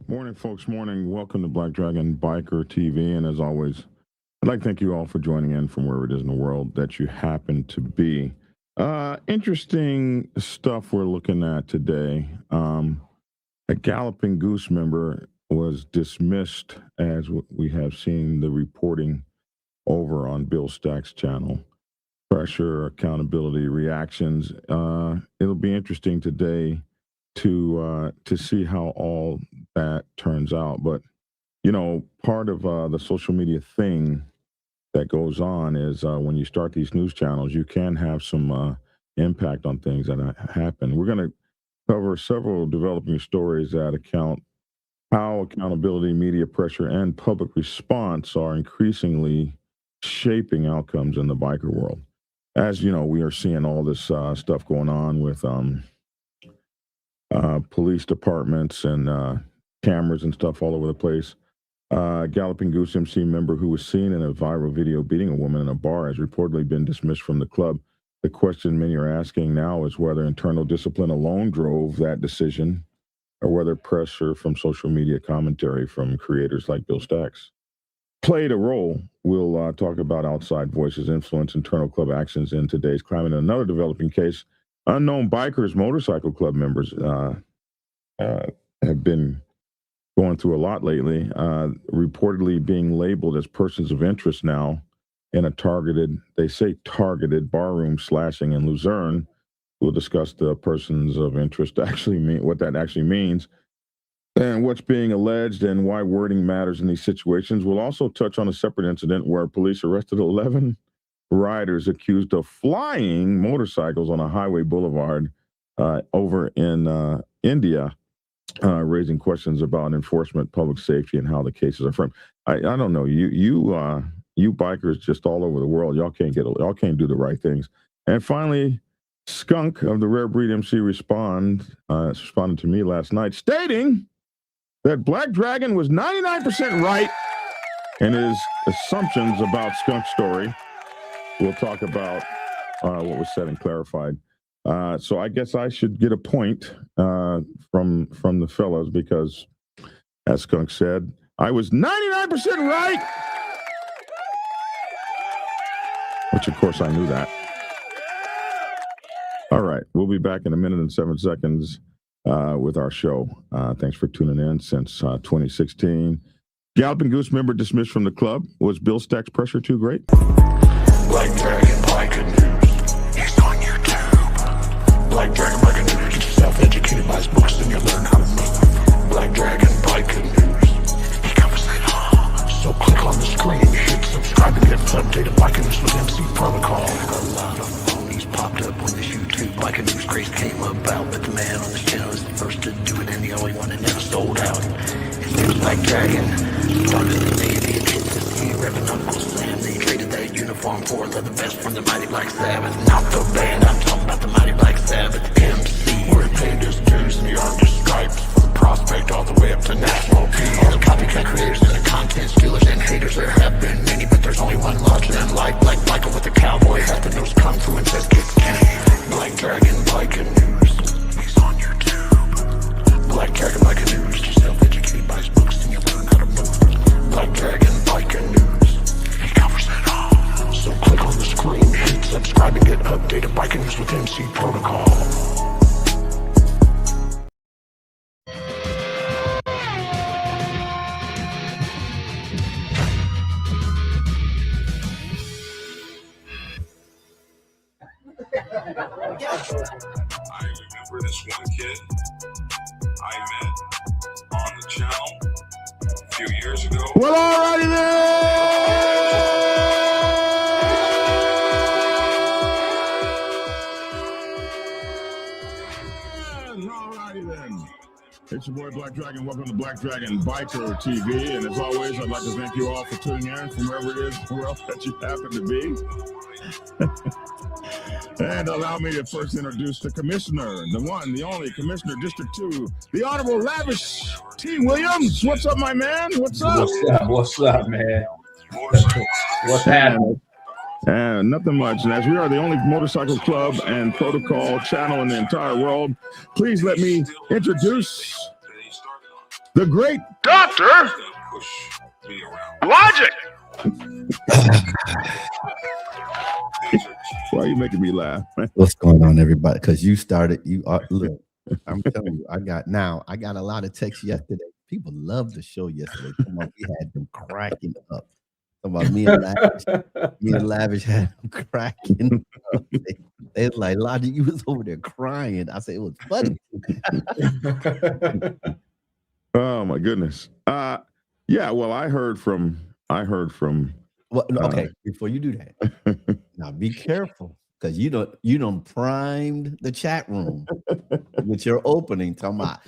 Morning, folks. Morning. Welcome to Black Dragon Biker TV. And as always, I'd like to thank you all for joining in from wherever it is in the world that you happen to be. Interesting stuff we're looking at today. A Galloping Goose member was dismissed, as we have seen the reporting over on Bill Stack's channel. Pressure, accountability, reactions. It'll be interesting today to see how all that turns out. But, you know, part of the social media thing that goes on is when you start these news channels, you can have some impact on things that happen. We're going to cover several developing stories that account how accountability, media pressure, and public response are increasingly shaping outcomes in the biker world. As you know, we are seeing all this stuff going on with police departments and cameras and stuff all over the place. Galloping Goose MC member who was seen in a viral video beating a woman in a bar has reportedly been dismissed from the club. The question many are asking now is whether internal discipline alone drove that decision or whether pressure from social media commentary from creators like Bill Stacks played a role. We'll talk about outside voices, influence, internal club actions in today's climate. Another developing case, unknown bikers, motorcycle club members have been going through a lot lately, reportedly being labeled as persons of interest now in a targeted barroom slashing in Luzerne. We'll discuss the persons of interest what that actually means, and what's being alleged and why wording matters in these situations. We'll also touch on a separate incident where police arrested 11 riders accused of flying motorcycles on a highway boulevard over in India, raising questions about enforcement, public safety, and how the cases are framed. I don't know. You bikers just all over the world, y'all can't do the right things. And finally, Skuunk of the Rare Breed MC responded to me last night, stating that Black Dragon was 99% right in his assumptions about Skunk's story. We'll talk about what was said and clarified. So I guess I should get a point from the fellows because, as Skuunk said, I was 99% right. Which, of course, I knew that. All right, we'll be back in a minute and 7 seconds with our show. Thanks for tuning in since 2016. Galloping Goose member dismissed from the club. Was Bill Stack's pressure too great? Black Dragon Biker News. He's on YouTube. Black Dragon Biker News. Get yourself educated by his books and you'll learn how to move. Black Dragon Biker News. He covers it all. So click on the screen, hit subscribe to get updated Biker News with MC Protocol. A lot of phonies popped up when this YouTube Biker News craze came about, but the man on this channel is the first to do it and the only one that never sold out. His name's Black Dragon. Started the day of the intensity, revving Uncle Sam. They traded that uniform for the best from the mighty Black Sabbath. Not the band, I'm talking about the mighty Black Sabbath MC. Where he paid his dues and he earned his stripes from prospect all the way up to national peace. All the copycat creators and the content stealers and haters, there have been many, but there's only one larger than life. Black Michael with the cowboy hat that knows kung fu and says kick Kenny. Black Dragon Biker News. He's on YouTube. Black Dragon Biker News. Just self-educated by his books and you'll learn how to move. Black Dragon Biker News. He covers it all. So click on the screen, hit subscribe, and get updated Biker News with MC Protocol. I remember this one kid I met on the channel a few years ago. Well, alrighty then. It's your boy Black Dragon. Welcome to Black Dragon Biker TV. And as always, I'd like to thank you all for tuning in from wherever it is in the world that you happen to be. And allow me to first introduce the commissioner, the one, the only Commissioner District 2, the Honorable Lavish T. Williams. What's up, my man? What's up? What's up, man? What's happening? And nothing much. And as we are the only motorcycle club and protocol channel in the entire world, please let me introduce The great Doctor, Push me around. logic. Why are you making me laugh, man? What's going on, everybody? Because you started. Look. I'm telling you, I got a lot of texts yesterday. People loved the show yesterday. Come on, we had them cracking up. About me and Lavish had them cracking up. They was like, Logic, you was over there crying. I said it was funny. Oh my goodness. Yeah. Well, I heard from. Well, okay, before you do that, now be careful because you don't primed the chat room with your opening. Talking about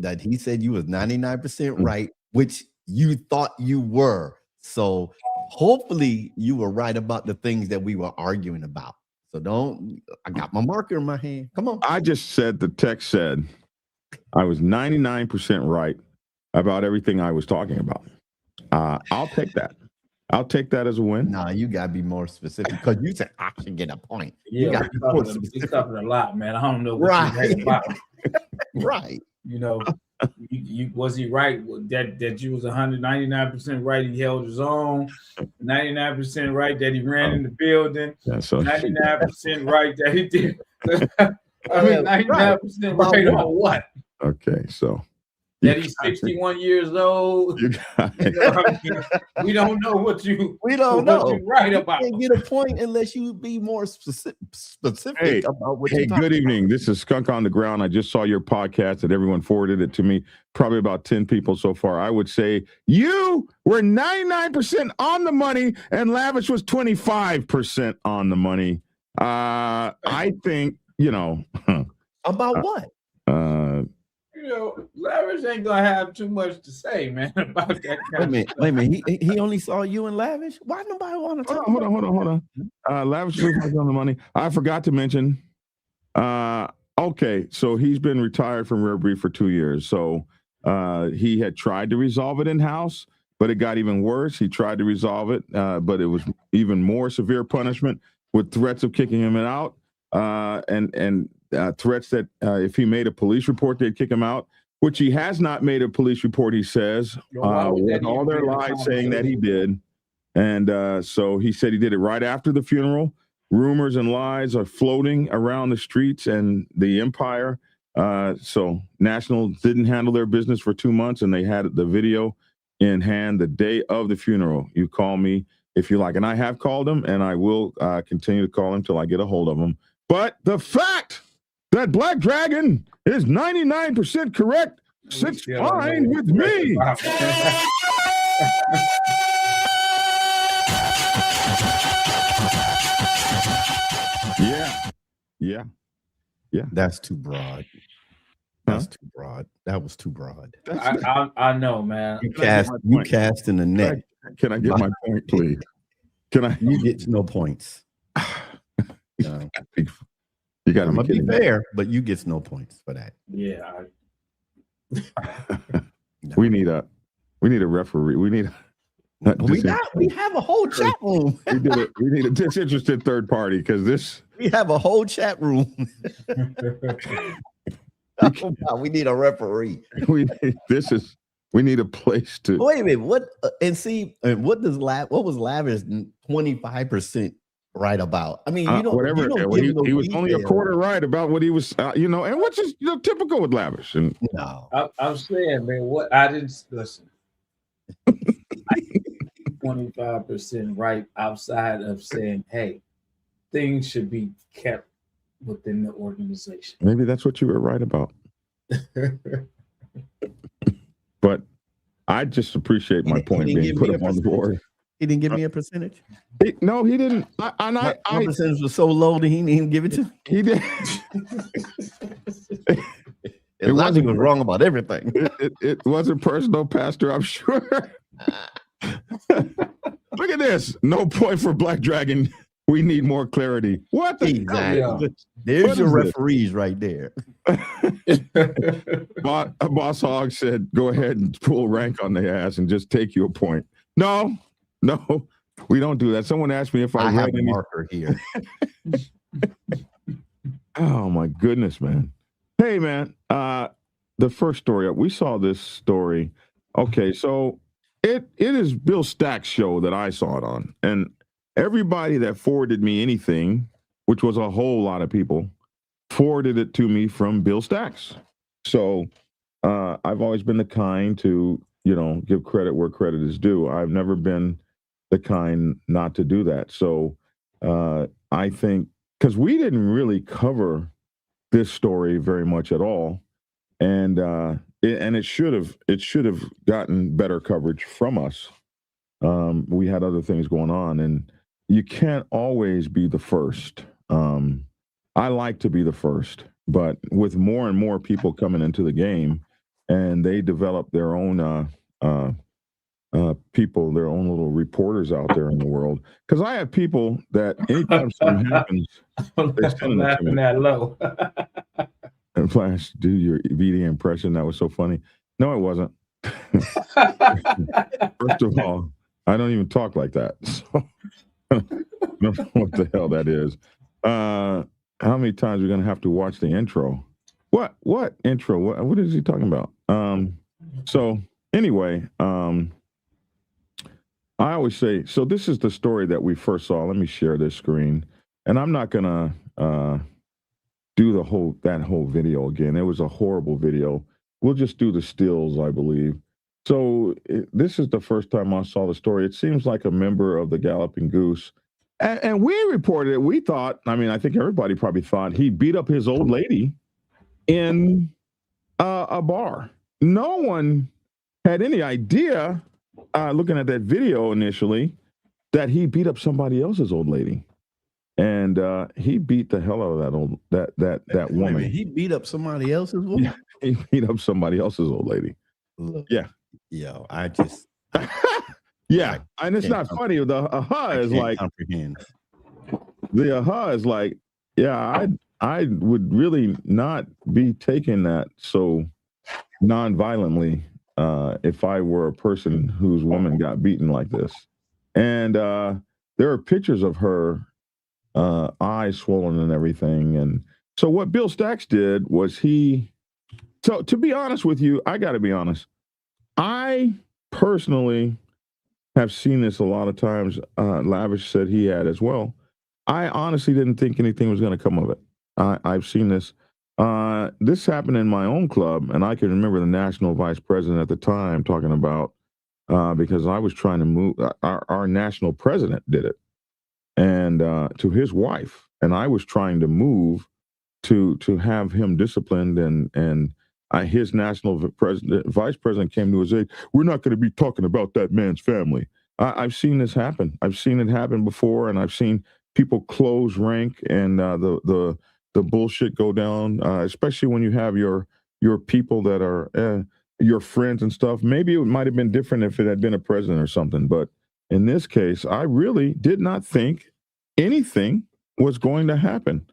that he said you was 99% right, which you thought you were. So hopefully you were right about the things that we were arguing about. So I got my marker in my hand. Come on. I just said the text said I was 99% right about everything I was talking about. I'll take that. I'll take that as a win. Nah, you gotta be more specific because you said I should get a point. Yeah, you gotta be more specific. He's talking a lot, man. I don't know what Right. you're about. Right. You know, you was he right that you was 199% right? He held his own. 99% right that he ran in the building. Yeah, so 99% right that he did. I mean, 99% right on what? okay, so That he's 61 years old. you got You know what I mean? We don't know what you. We don't what know. you right about. You can't get a point unless you be more specific Hey, about what Hey, you're talking good evening. This is Skuunk on the Ground. I just saw your podcast that everyone forwarded it to me. Probably about 10 people so far. I would say you were 99% on the money and Lavish was 25% on the money. I think, about what? You know, Lavish ain't gonna have too much to say, man, about that kind Wait a minute. He only saw you and Lavish. Why nobody want to talk? Hold on. Lavish was on the money. I forgot to mention. Okay, so he's been retired from Rare Breed for 2 years. So he had tried to resolve it in-house, but it got even worse. He tried to resolve it, but it was even more severe punishment with threats of kicking him out and threats that if he made a police report, they'd kick him out, which he has not made a police report, he says, with all their lies saying that he did. And so he said he did it right after the funeral. Rumors and lies are floating around the streets and the empire. So National didn't handle their business for 2 months, and they had the video in hand the day of the funeral. You call me if you like. And I have called him, and I will continue to call him till I get a hold of him. But the fact that Black Dragon is 99% correct sits fine with me. Yeah. That's too broad. That's too broad. That was too broad. I know, man. You cast in the net. Can I get my point, please? Can I? You get no points. You got to be fair, but you get no points for that. Yeah. We need a referee. We have a whole chat room. we need a disinterested third party because we have a whole chat room. We need a referee. We need a place to wait a minute. What was Lavish 25% right about? I mean, whatever. He was only a quarter right about what he was, and which is typical with Lavish. And no, I'm saying, man, what I didn't listen. 25% right outside of saying, hey, things should be kept within the organization. Maybe that's what you were right about. But I just appreciate my point being put up on the board. He didn't give me a percentage. No, he didn't. My percentage was so low that he didn't even give it to me. He did. Logic was wrong about everything. It wasn't personal, Pastor, I'm sure. Look at this. No point for Black Dragon. We need more clarity. What the exactly? Hell? There's your referees right there. Boss Hog said, go ahead and pull rank on the ass and just take you a point. No, we don't do that. Someone asked me if I have a marker here. Oh my goodness, man. Hey, man. the first story up. We saw this story. Okay, so it is Bill Stack's show that I saw it on, and everybody that forwarded me anything, which was a whole lot of people, forwarded it to me from Bill Stack's. So I've always been the kind to, give credit where credit is due. I've never been the kind not to do that. So I think because we didn't really cover this story very much at all, and it should have gotten better coverage from us. We had other things going on, and you can't always be the first. I like to be the first, but with more and more people coming into the game, and they develop their own people, their own little reporters out there in the world. Because I have people that anytime something happens, they I'm send it to laughing me. that low. And Flash, do your VD impression. That was so funny. No, it wasn't. First of all, I don't even talk like that. So I don't know what the hell that is. How many times are we going to have to watch the intro? What intro? What is he talking about? So anyway, I always say, so this is the story that we first saw. Let me share this screen. And I'm not going to do that whole video again. It was a horrible video. We'll just do the stills, I believe. So this is the first time I saw the story. It seems like a member of the Galloping Goose. And we reported it. We thought, I think everybody probably thought he beat up his old lady in a bar. No one had any idea, looking at that video initially, that he beat up somebody else's old lady. And he beat the hell out of that woman. He beat up somebody else's woman? Yeah, he beat up somebody else's old lady. Look, yeah. Yo, I just... Yeah, and it's not funny. The is like comprehend. The is like, yeah, I would really not be taking that so non-violently if I were a person whose woman got beaten like this. And there are pictures of her eyes swollen and everything. And so what Bill Stacks did was so to be honest with you, I got to be honest. I personally have seen this a lot of times. Lavish said he had as well. I honestly didn't think anything was going to come of it. I've seen this. This happened in my own club, and I can remember the national vice president at the time talking about, because I was trying to move, our national president did it, and to his wife, and I was trying to move to have him disciplined, and his national vice president came to his aid. We're not going to be talking about that man's family. I've seen this happen. I've seen it happen before, and I've seen people close rank and the bullshit go down, especially when you have your people that are your friends and stuff. Maybe it might have been different if it had been a president or something, but in this case, I really did not think anything was going to happen.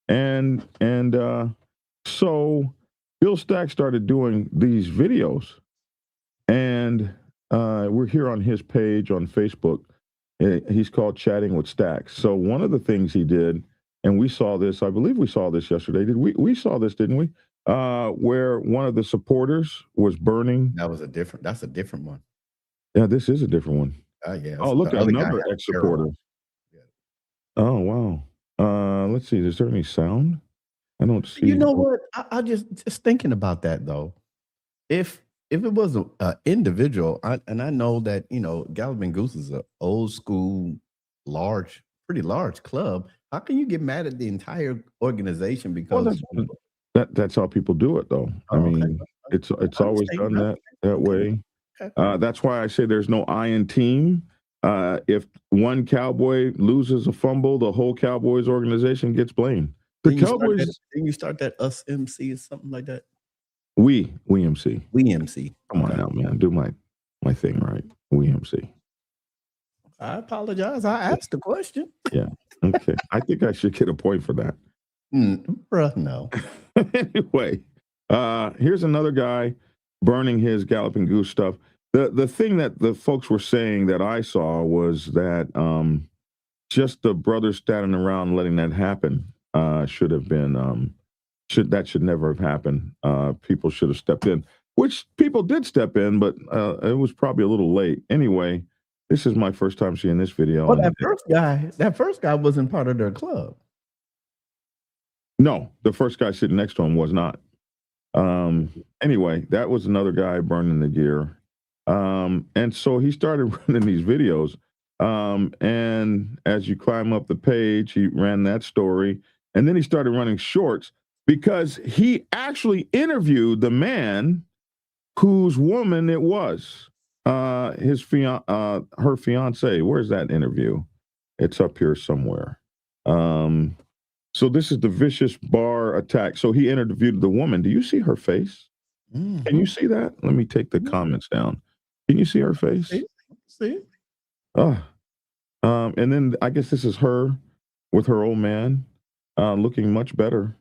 And so Bill Stack started doing these videos, and we're here on his page on Facebook. He's called Chatting with Stacks. So one of the things he did, and we saw this, I believe we saw this yesterday. We saw this, didn't we? Where one of the supporters was burning. That's a different one. Yeah, this is a different one. Yeah. Oh, look, another ex-supporter. Yeah. Oh, wow. Let's see. Is there any sound? I don't see. You know what? I just thinking about that though. If it was an individual, and I know that Galloping Goose is an old school, pretty large club. How can you get mad at the entire organization because that's how people do it though? I mean, it's always done that way. Okay. That's why I say there's no I in team. If one Cowboy loses a fumble, the whole Cowboys organization gets blamed. The Cowboys. Can you start that us MC or something like that? We MC. We MC. Come on now, man. Do my thing right. We MC. I apologize. I asked the question. Yeah. Okay. I think I should get a point for that. Bruh, no. Anyway, here's another guy burning his Galloping Goose stuff. The thing that the folks were saying that I saw was that just the brothers standing around letting that happen should have been That should never have happened. People should have stepped in, which people did step in, but it was probably a little late. Anyway, this is my first time seeing this video. Well, that first guy wasn't part of their club. No, the first guy sitting next to him was not. Anyway, that was another guy burning the gear. And so he started running these videos. And as you climb up the page, he ran that story. And then he started running shorts because he actually interviewed the man whose woman it was. Her fiance. Where's that interview? It's up here somewhere. So this is the vicious bar attack. So he interviewed the woman. Do you see her face? Mhm. Can you see that? Let me take the comments down. Can you see her face? See? And then I guess this is her with her old man, looking much better.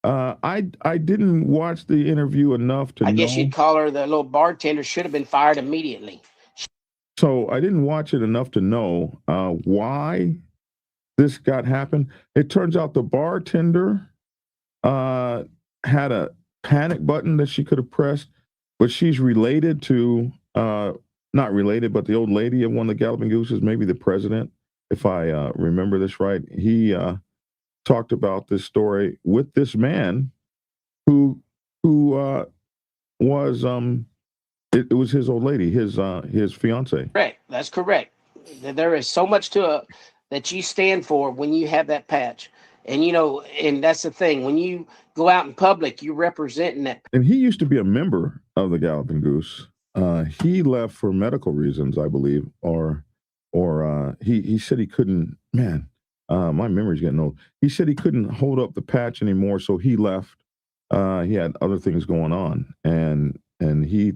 I didn't watch the interview enough to I guess know. you'd call her the little bartender should have been fired immediately. So I didn't watch it enough to know why this got happened. It turns out the bartender had a panic button that she could have pressed, but she's related to, not related, but the old lady of one of the Galloping Gooses, maybe the president, if I remember this right. He talked about this story with this man who was it was his old lady, his fiance. Correct. That's correct. There is so much to that you stand for when you have that patch. And, and that's the thing. When you go out in public, you're representing that. And he used to be a member of the Galloping Goose. He left for medical reasons, I believe, or he said he couldn't. Man, my memory's getting old. He said he couldn't hold up the patch anymore, so he left. He had other things going on, and he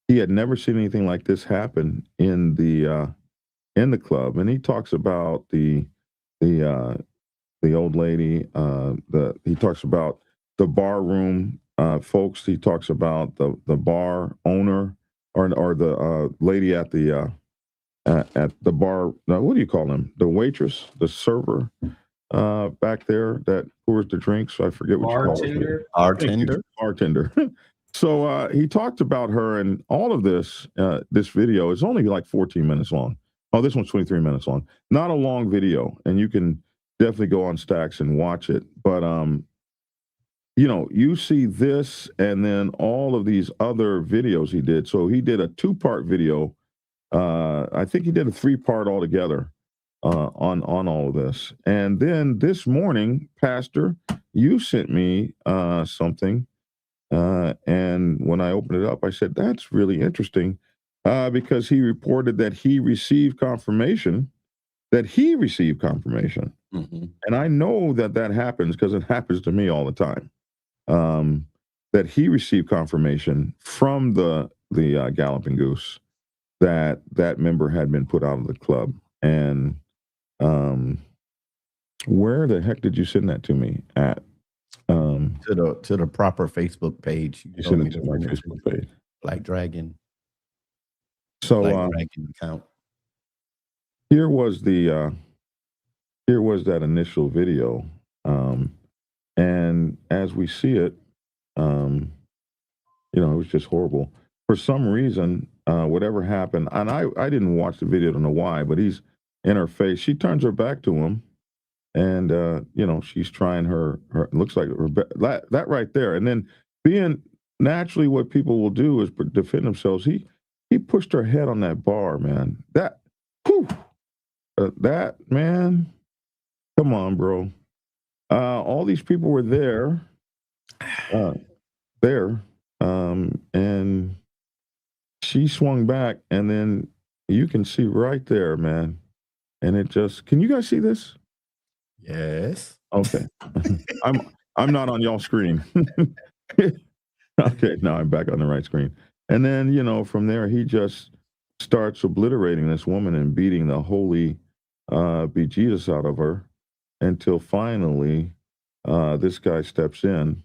had never seen anything like this happen in the club. And he talks about the old lady. He talks about the bar room folks. He talks about the bar owner or the lady at the bar. What do you call them? The waitress, the server back there that pours the drinks. I forget what you call it. Bartender. So he talked about her, and all of this. This video is only like 14 minutes long. Oh, this one's 23 minutes long. Not a long video, and you can definitely go on Stacks and watch it. But you see this, and then all of these other videos he did. So he did a 2-part video. I think he did a 3-part altogether on all of this. And then this morning, Pastor, you sent me something, and when I opened it up, I said, "That's really interesting," because he reported that he received confirmation. Mm-hmm. And I know that happens because it happens to me all the time. That he received confirmation from the Galloping Goose that member had been put out of the club. And where the heck did you send that to me at? To the proper Facebook page. You sent it to my Facebook page. Black Dragon. So Black Dragon account. here was that initial video, and as we see it, it was just horrible. For some reason, whatever happened, and I didn't watch the video, don't know why, but he's in her face. She turns her back to him, and she's trying her looks like that right there, and then being naturally what people will do is defend themselves. He pushed her head on that bar, man. That man, come on, bro. All these people were there, and she swung back, and then you can see right there, man. And it just, can you guys see this? Yes. Okay. I'm not on y'all screen. Okay, now I'm back on the right screen. And then, from there, he just starts obliterating this woman and beating the holy bejesus out of her until finally this guy steps in.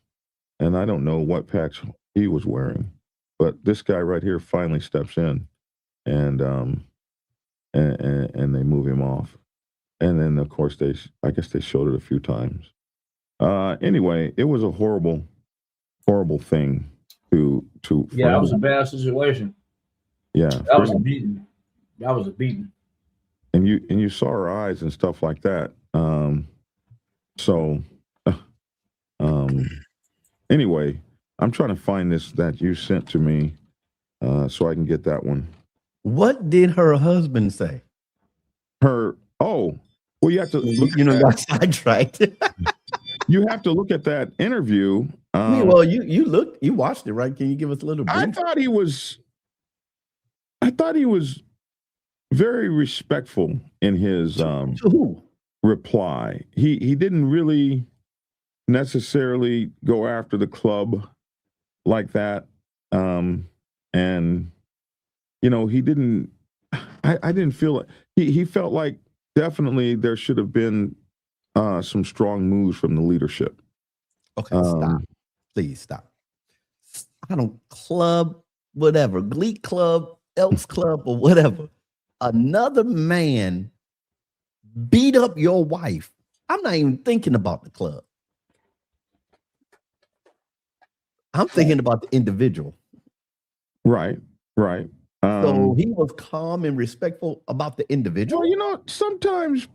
And I don't know what patch he was wearing, but this guy right here finally steps in, and they move him off. And then, of course, I guess they showed it a few times. Anyway, it was a horrible thing to Yeah, that was a bad situation. Yeah, That was a beating. That was a beating. and you saw her eyes and stuff like that. So anyway, I'm trying to find this that you sent to me so I can get that one. What did her husband say? Well, you have to look. Got sidetracked. You have to look at that interview. Well, you watched it, right? Can you give us a little brief? I thought he was very respectful in his To who? reply. He didn't really necessarily go after the club like that. And he didn't. I didn't feel it. He felt like definitely there should have been some strong moves from the leadership. Okay, stop. Please stop. I don't club, whatever, Glee Club, Elks Club, or whatever. Another man beat up your wife. I'm not even thinking about the club. I'm thinking about the individual. Right. So he was calm and respectful about the individual. Well, sometimes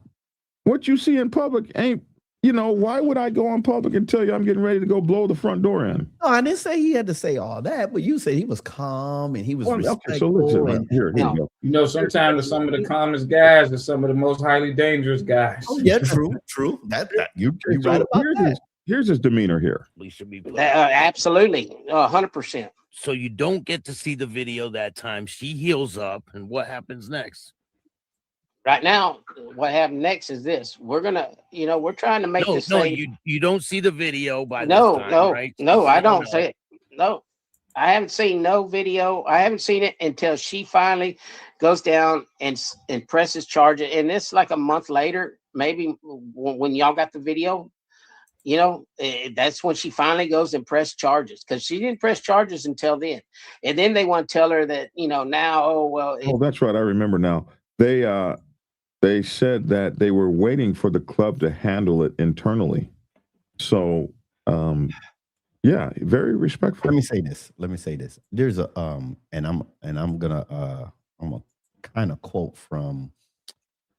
what you see in public ain't, why would I go in public and tell you I'm getting ready to go blow the front door in? No, I didn't say he had to say all that, but you said he was calm and he was respectful. Okay, so listen, here you go. Sometimes some of the calmest guys are some of the most highly dangerous guys. Oh, yeah, true. That you're right about that. Here's his demeanor here. We should be Absolutely, 100%. So you don't get to see the video that time. She heals up, and what happens next? Right now, what happened next is this. We're gonna, we're trying to make this. You don't see the video by this time, right? No, I don't see it. No, I haven't seen no video. I haven't seen it until she finally goes down and presses charge it. And it's like a month later, maybe when y'all got the video. That's when she finally goes and press charges, because she didn't press charges until then. And then they want to tell her that, now, that's right. I remember now. They said that they were waiting for the club to handle it internally. So, very respectful. Let me say this. There's a and I'm gonna kind of quote from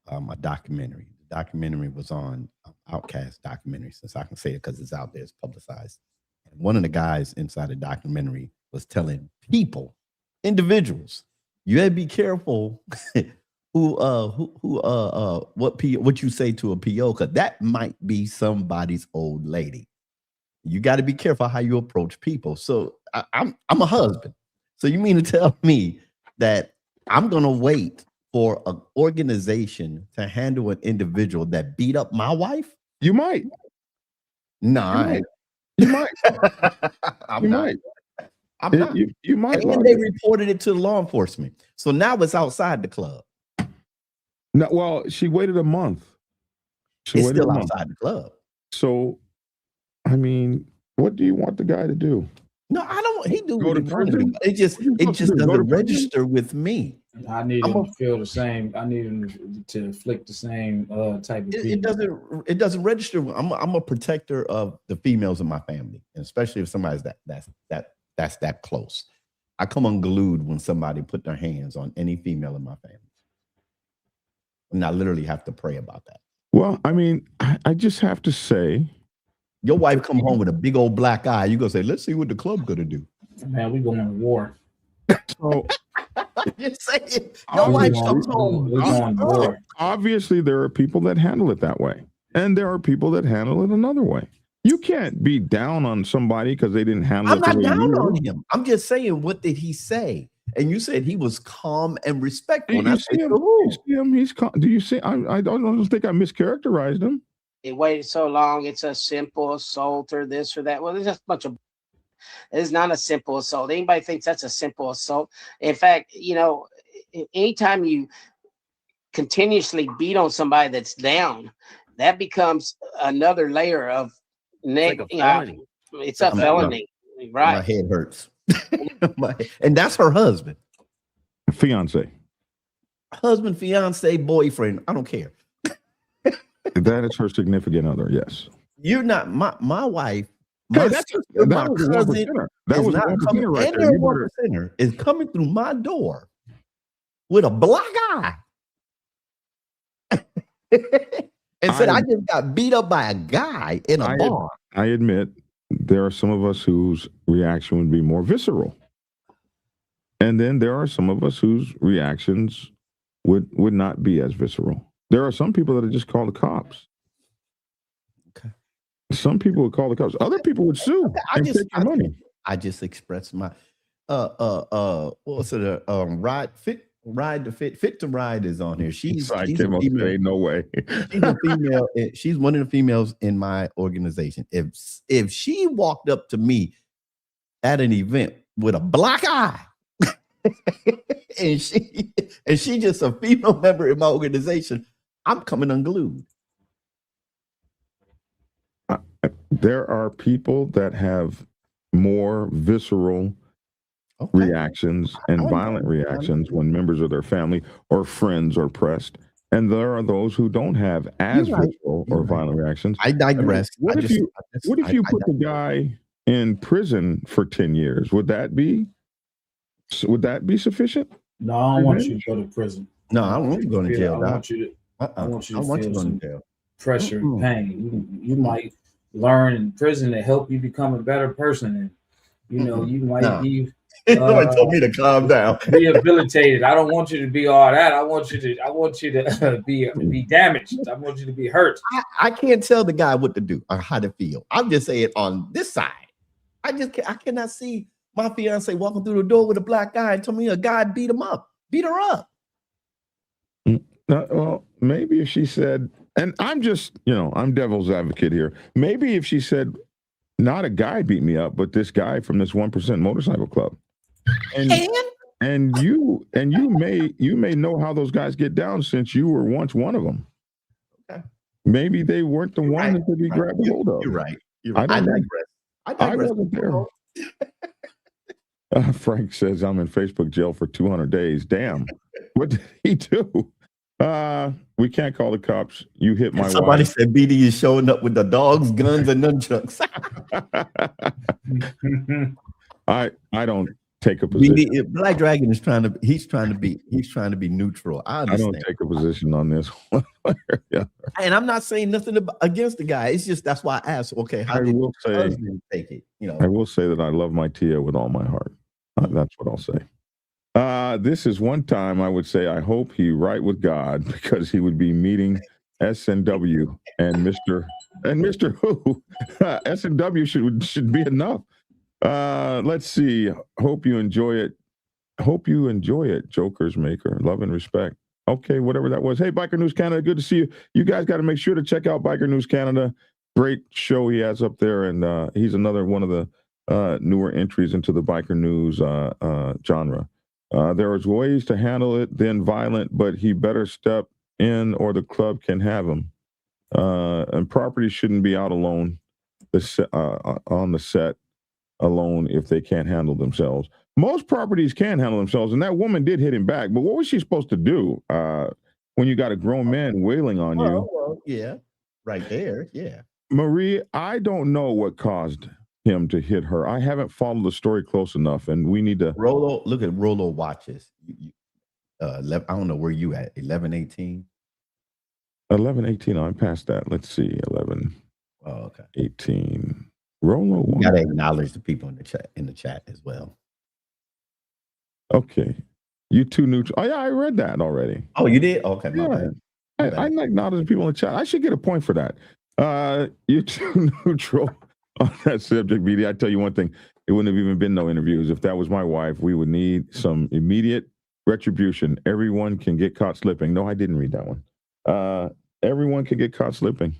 a documentary. The documentary was on Outcast documentary, since I can say it because it's out there, it's publicized. And one of the guys inside the documentary was telling individuals, you gotta be careful what you say to a PO, because that might be somebody's old lady. You got to be careful how you approach people. So I'm a husband. So you mean to tell me that I'm gonna wait for an organization to handle an individual that beat up my wife? You might. No, you might. I'm not. You might. And they reported it to law enforcement. So now it's outside the club. No, well, she waited a month. It's still outside the club. So, I mean, what do you want the guy to do? No, I don't. He do go to prison. It just doesn't register with me. I need him to feel the same. I need him to inflict the same type of. It doesn't register. I'm a protector of the females in my family, and especially if somebody's that's that close. I come unglued when somebody put their hands on any female in my family. And I literally have to pray about that. Well, I mean, I just have to say, your wife come home with a big old black eye. You gonna say, "Let's see what the club gonna do." Man, we going to war. So, just saying, your wife comes home. We're going to war. Obviously, there are people that handle it that way, and there are people that handle it another way. You can't be down on somebody because they didn't handle it. I'm not down on him. I'm just saying, what did he say? And you said he was calm and respectful. You see him? He's calm. Do you see? I don't think I mischaracterized him. It waited so long. It's a simple assault or this or that. Well, there's just a bunch of. It's not a simple assault. Anybody thinks that's a simple assault? In fact, anytime you continuously beat on somebody that's down, that becomes another layer of it's a felony, right? My head hurts. And that's her husband, fiance, boyfriend. I don't care. That is her significant other. Yes. You're not my wife. Okay, My that sister, was my a one cousin percenter. That is was a not one coming. percenter right And there. their You one better, percenter is coming through my door with a black eye. And said, I just got beat up by a guy in a bar. I admit there are some of us whose reaction would be more visceral. And then there are some of us whose reactions would not be as visceral. There are some people that would just call the cops. Okay. Some people would call the cops. Other people would sue and take your money. I just expressed my what's it? Fit to Ride is on here. She's a female. Say, no way. She's a female. She's one of the females in my organization. If she walked up to me at an event with a black eye, and she just a female member in my organization, I'm coming unglued. There are people that have more visceral reactions and violent reactions when members of their family or friends are pressed. And there are those who don't have as visceral or violent reactions. I digress. What if you put the guy in prison for 10 years? Would that be sufficient? No, I don't want you to go to prison. No, I don't want you to go to jail. I want you to feel some pressure and pain. You might learn in prison to help you become a better person. And you might be told me to calm down. Rehabilitated. I don't want you to be all that. I want you to be damaged. I want you to be hurt. I can't tell the guy what to do or how to feel. I'm just saying on this side. I cannot see my fiance walking through the door with a black guy and told me a guy beat her up. Well, maybe if she said, and I'm just, I'm devil's advocate here. Maybe if she said, not a guy beat me up, but this guy from this 1% motorcycle club. And you may know how those guys get down since you were once one of them. Okay. Maybe they weren't the one that could be grabbed a hold of. You're right. I digress. I wasn't there. Frank says I'm in Facebook jail for 200 days. Damn. What did he do? We can't call the cops. You hit my wife. Somebody said BD is showing up with the dogs, guns, and nunchucks. I don't take a position. Black Dragon is trying to be neutral. I don't take a position on this one. Yeah. And I'm not saying nothing against the guy. It's just that's why I asked. Okay, how did your husband take it? I will say that I love my Tia with all my heart. That's what I'll say. This is one time I would say I hope he right with God, because he would be meeting SNW and Mr. Who. SNW should be enough. Let's see. Hope you enjoy it. Joker's Maker. Love and respect. Okay, whatever that was. Hey, Biker News Canada, good to see you. You guys got to make sure to check out Biker News Canada. Great show he has up there, and he's another one of the newer entries into the biker news genre. There is ways to handle it than violent, but he better step in or the club can have him. And property shouldn't be out alone on the set alone if they can't handle themselves. Most properties can handle themselves, and that woman did hit him back. But what was she supposed to do when you got a grown man wailing on you? Well, yeah, right there, yeah. Marie, I don't know what caused him to hit her. I haven't followed the story close enough, and we need to look at Rolo watches. I don't know where you at. 11:18. 11:18. I'm past that. Let's see. 11. Oh, okay. 18. Rolo. You gotta acknowledge the people in the chat as well. Okay. You too neutral. Oh yeah, I read that already. Oh, you did? Okay. Yeah. I acknowledge the people in the chat. I should get a point for that. You too neutral on that subject, BD. I tell you one thing, it wouldn't have even been no interviews. If that was my wife, we would need some immediate retribution. Everyone can get caught slipping. No, I didn't read that one. Everyone can get caught slipping.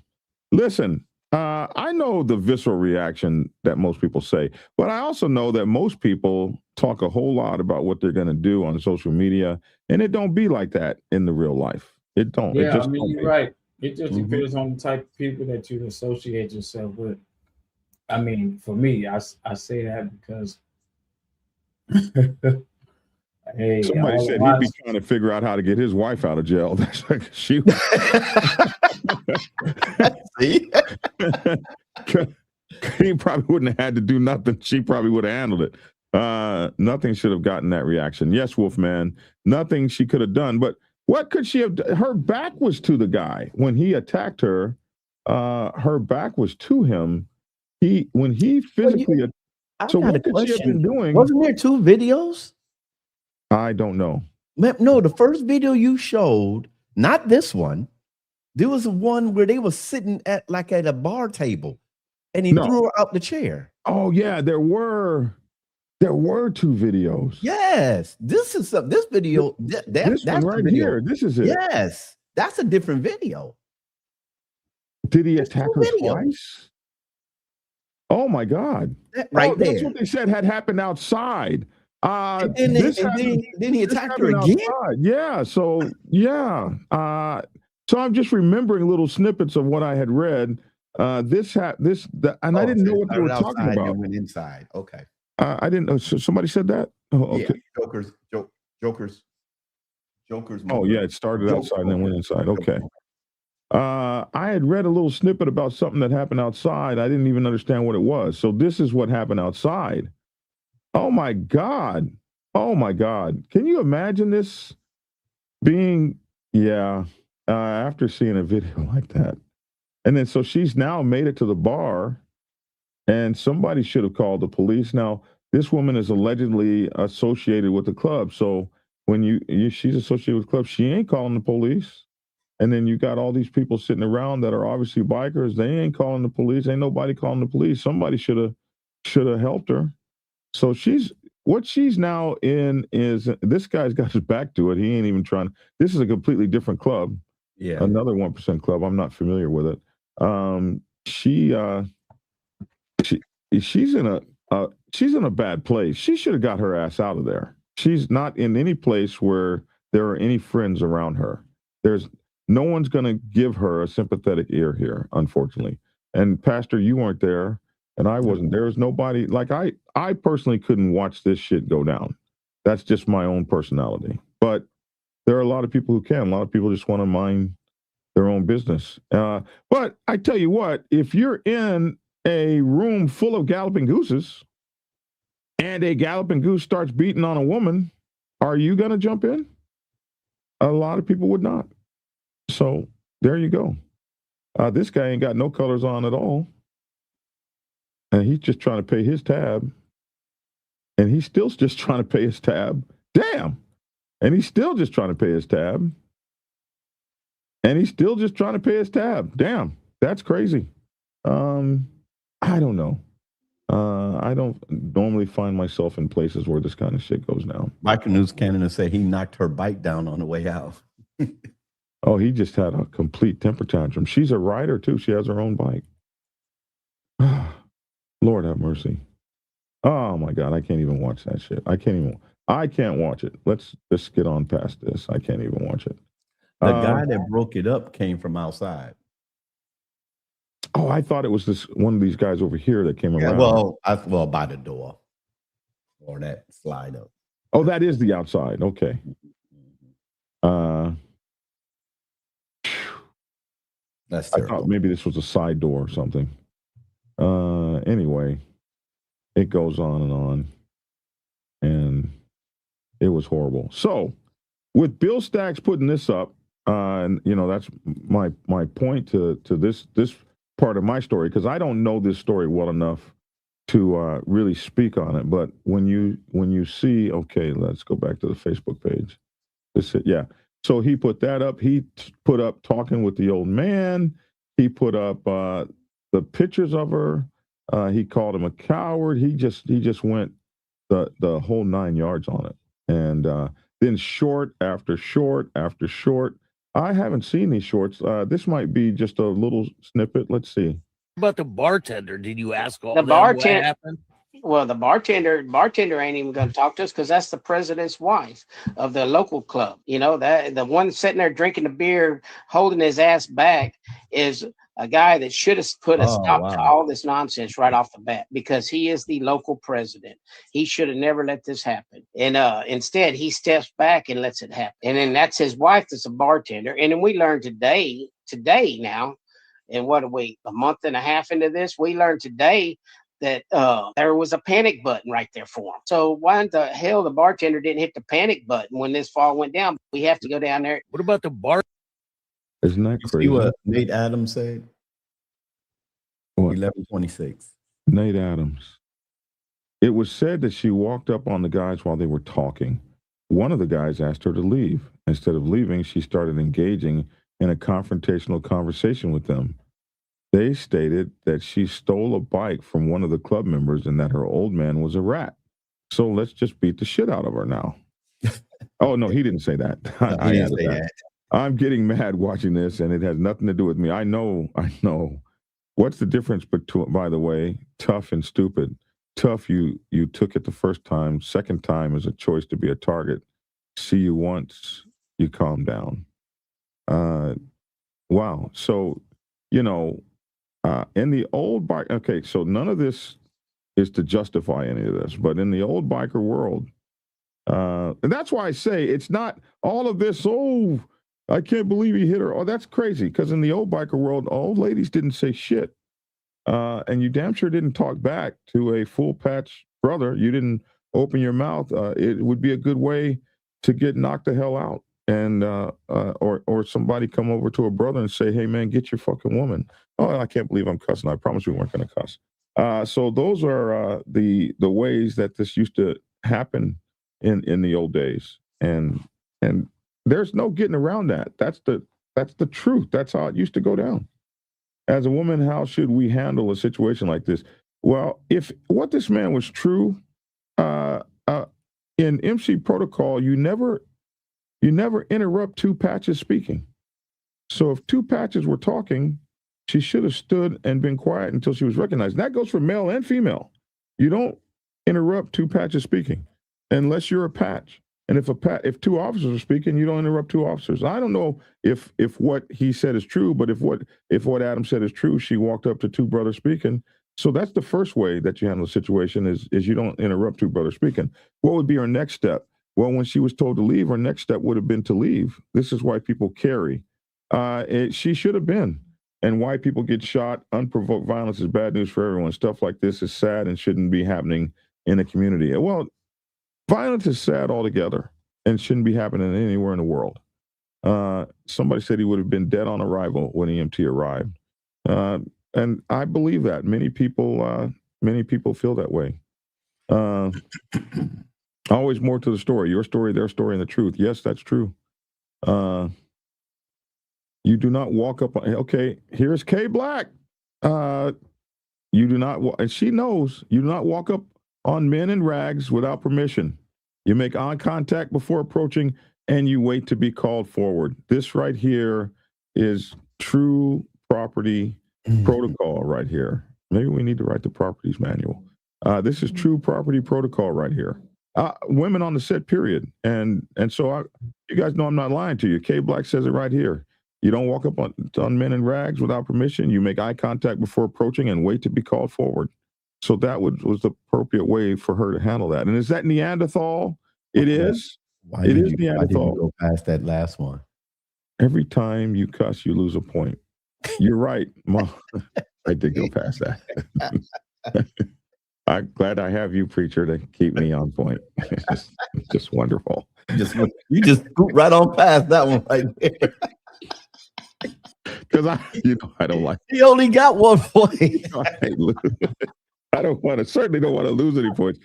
Listen, I know the visceral reaction that most people say, but I also know that most people talk a whole lot about what they're going to do on social media, and it don't be like that in the real life. It don't. Yeah, it just you're right. It just depends on the type of people that you associate yourself with. I mean, for me, I say that because hey, somebody said he'd be trying to figure out how to get his wife out of jail. That's like she. See? He probably wouldn't have had to do nothing. She probably would have handled it. Nothing should have gotten that reaction. Yes, Wolfman, nothing she could have done. But what could she have done? Her back was to the guy when he attacked her. Her back was to him. When he physically. So what could she have been doing? Wasn't there 2 videos? I don't know. No, the first video you showed, not this one. There was one where they were sitting at a bar table, and he threw her out the chair. Oh yeah, there were 2 videos. Yes, this video. This one right here. This is it. Yes, that's a different video. Did he attack her twice? Oh my God! Right there. That's what they said had happened outside. Then he attacked her again. Outside. Yeah. So yeah. So I'm just remembering little snippets of what I had read. And I didn't know what they were talking about. And went inside. Okay. I didn't know. So somebody said that. Oh, okay. Yeah. Joker's. Oh yeah, it started outside and then went inside. Okay. I had read a little snippet about something that happened outside. I didn't even understand what it was. So this is what happened outside. Oh my God. Oh my God. Can you imagine this being, after seeing a video like that? And then so she's now made it to the bar, and somebody should have called the police. Now, this woman is allegedly associated with the club. So when she's associated with the club, she ain't calling the police. And then you got all these people sitting around that are obviously bikers. They ain't calling the police. Ain't nobody calling the police. Somebody should have helped her. So what she's now in is, this guy's got his back to it. He ain't even trying. This is a completely different club. Yeah. Another 1% club. I'm not familiar with it. She's in a bad place. She should have got her ass out of there. She's not in any place where there are any friends around her. No one's going to give her a sympathetic ear here, unfortunately. And Pastor, you weren't there, and I wasn't. There was nobody. Like I personally couldn't watch this shit go down. That's just my own personality. But there are a lot of people who can. A lot of people just want to mind their own business. But I tell you what, if you're in a room full of galloping gooses and a galloping goose starts beating on a woman, are you going to jump in? A lot of people would not. So there you go. This guy ain't got no colors on at all. And he's just trying to pay his tab. And he's still just trying to pay his tab. Damn. And he's still just trying to pay his tab. And he's still just trying to pay his tab. Damn. That's crazy. I don't know. I don't normally find myself in places where this kind of shit goes down. Biker News Canada said he knocked her bike down on the way out. Oh, he just had a complete temper tantrum. She's a rider too. She has her own bike. Lord have mercy. Oh my God, I can't even watch that shit. I can't watch it. Let's just get on past this. I can't even watch it. The guy that broke it up came from outside. Oh, I thought it was one of these guys over here that came around. Well, by the door or that slide up. Oh, that is the outside. Okay. That's terrible. terrible. I thought maybe this was a side door or something. Anyway, it goes on, and it was horrible. So, with Bill Stacks putting this up, and that's my point to this part of my story, because I don't know this story well enough to really speak on it. But when you see, okay, let's go back to the Facebook page. So he put that up. He put up talking with the old man. He put up the pictures of her. He called him a coward. He just went the whole 9 yards on it. And then short after short after short. I haven't seen these shorts. This might be just a little snippet. Let's see. About the bartender, did you ask all the them bartender? what happened? Well, the bartender ain't even going to talk to us because that's the president's wife of the local club. That the one sitting there drinking the beer, holding his ass back, is a guy that should have put a stop to all this nonsense right off the bat, because he is the local president. He should have never let this happen. And instead, he steps back and lets it happen. And then that's his wife that's a bartender. And then we learned today today now, and what are we, a month and a half into this? We learned today that there was a panic button right there for him. So why in the hell the bartender didn't hit the panic button when this fall went down? We have to go down there. What about the bar? Isn't that You crazy? see what Nate Adams said? What? 11:26. Nate Adams. It was said that she walked up on the guys while they were talking. One of the guys asked her to leave. Instead of leaving, she started engaging in a confrontational conversation with them. They stated that she stole a bike from one of the club members and that her old man was a rat. So let's just beat the shit out of her now. Oh, no, he didn't say that. No, I he didn't added say that. that. I'm getting mad watching this, and it has nothing to do with me. I know. What's the difference between, by the way, tough and stupid? Tough, you took it the first time. Second time is a choice to be a target. See you once, you calm down. Wow. So, in the old bike, okay, so none of this is to justify any of this, but in the old biker world, and that's why I say it's not all of this, oh, I can't believe he hit her. Oh, that's crazy. Because in the old biker world, old ladies didn't say shit. And you damn sure didn't talk back to a full patch brother. You didn't open your mouth. It would be a good way to get knocked the hell out. And or somebody come over to a brother and say, hey, man, get your fucking woman. Oh, I can't believe I'm cussing. I promise we weren't going to cuss. So those are the ways that this used to happen in the old days. And there's no getting around that. That's the truth. That's how it used to go down. As a woman, how should we handle a situation like this? Well, if what this man was true, in MC protocol, you never interrupt two patches speaking. So if two patches were talking, she should have stood and been quiet until she was recognized. And that goes for male and female. You don't interrupt two patches speaking unless you're a patch. And if two officers are speaking, you don't interrupt two officers. I don't know if what he said is true, but if what Adam said is true, she walked up to two brothers speaking. So that's the first way that you handle the situation is you don't interrupt two brothers speaking. What would be her next step? Well, when she was told to leave, her next step would have been to leave. This is why people carry. She should have been. And why people get shot, unprovoked violence is bad news for everyone. Stuff like this is sad and shouldn't be happening in a community. Well, violence is sad altogether and shouldn't be happening anywhere in the world. Somebody said he would have been dead on arrival when EMT arrived. And I believe that. Many people feel that way. Always more to the story. Your story, their story, and the truth. Yes, that's true. You do not walk up on, okay, here's K Black. You do not, and she knows, you do not walk up on men in rags without permission. You make eye contact before approaching, and you wait to be called forward. This right here is true property protocol right here. Maybe we need to write the properties manual. This is true property protocol right here. Women on the set, period. And so you guys know I'm not lying to you. K Black says it right here. You don't walk up on men in rags without permission. You make eye contact before approaching and wait to be called forward. So that was the appropriate way for her to handle that. And is that Neanderthal? It is. It is Neanderthal. Why did you go past that last one? Every time you cuss, you lose a point. You're right, Mom. I did go past that. I'm glad I have you, preacher, to keep me on point. It's just wonderful. You just scoot right on past that one right there. Because I don't like. He only got 1 point. I certainly don't want to lose any points.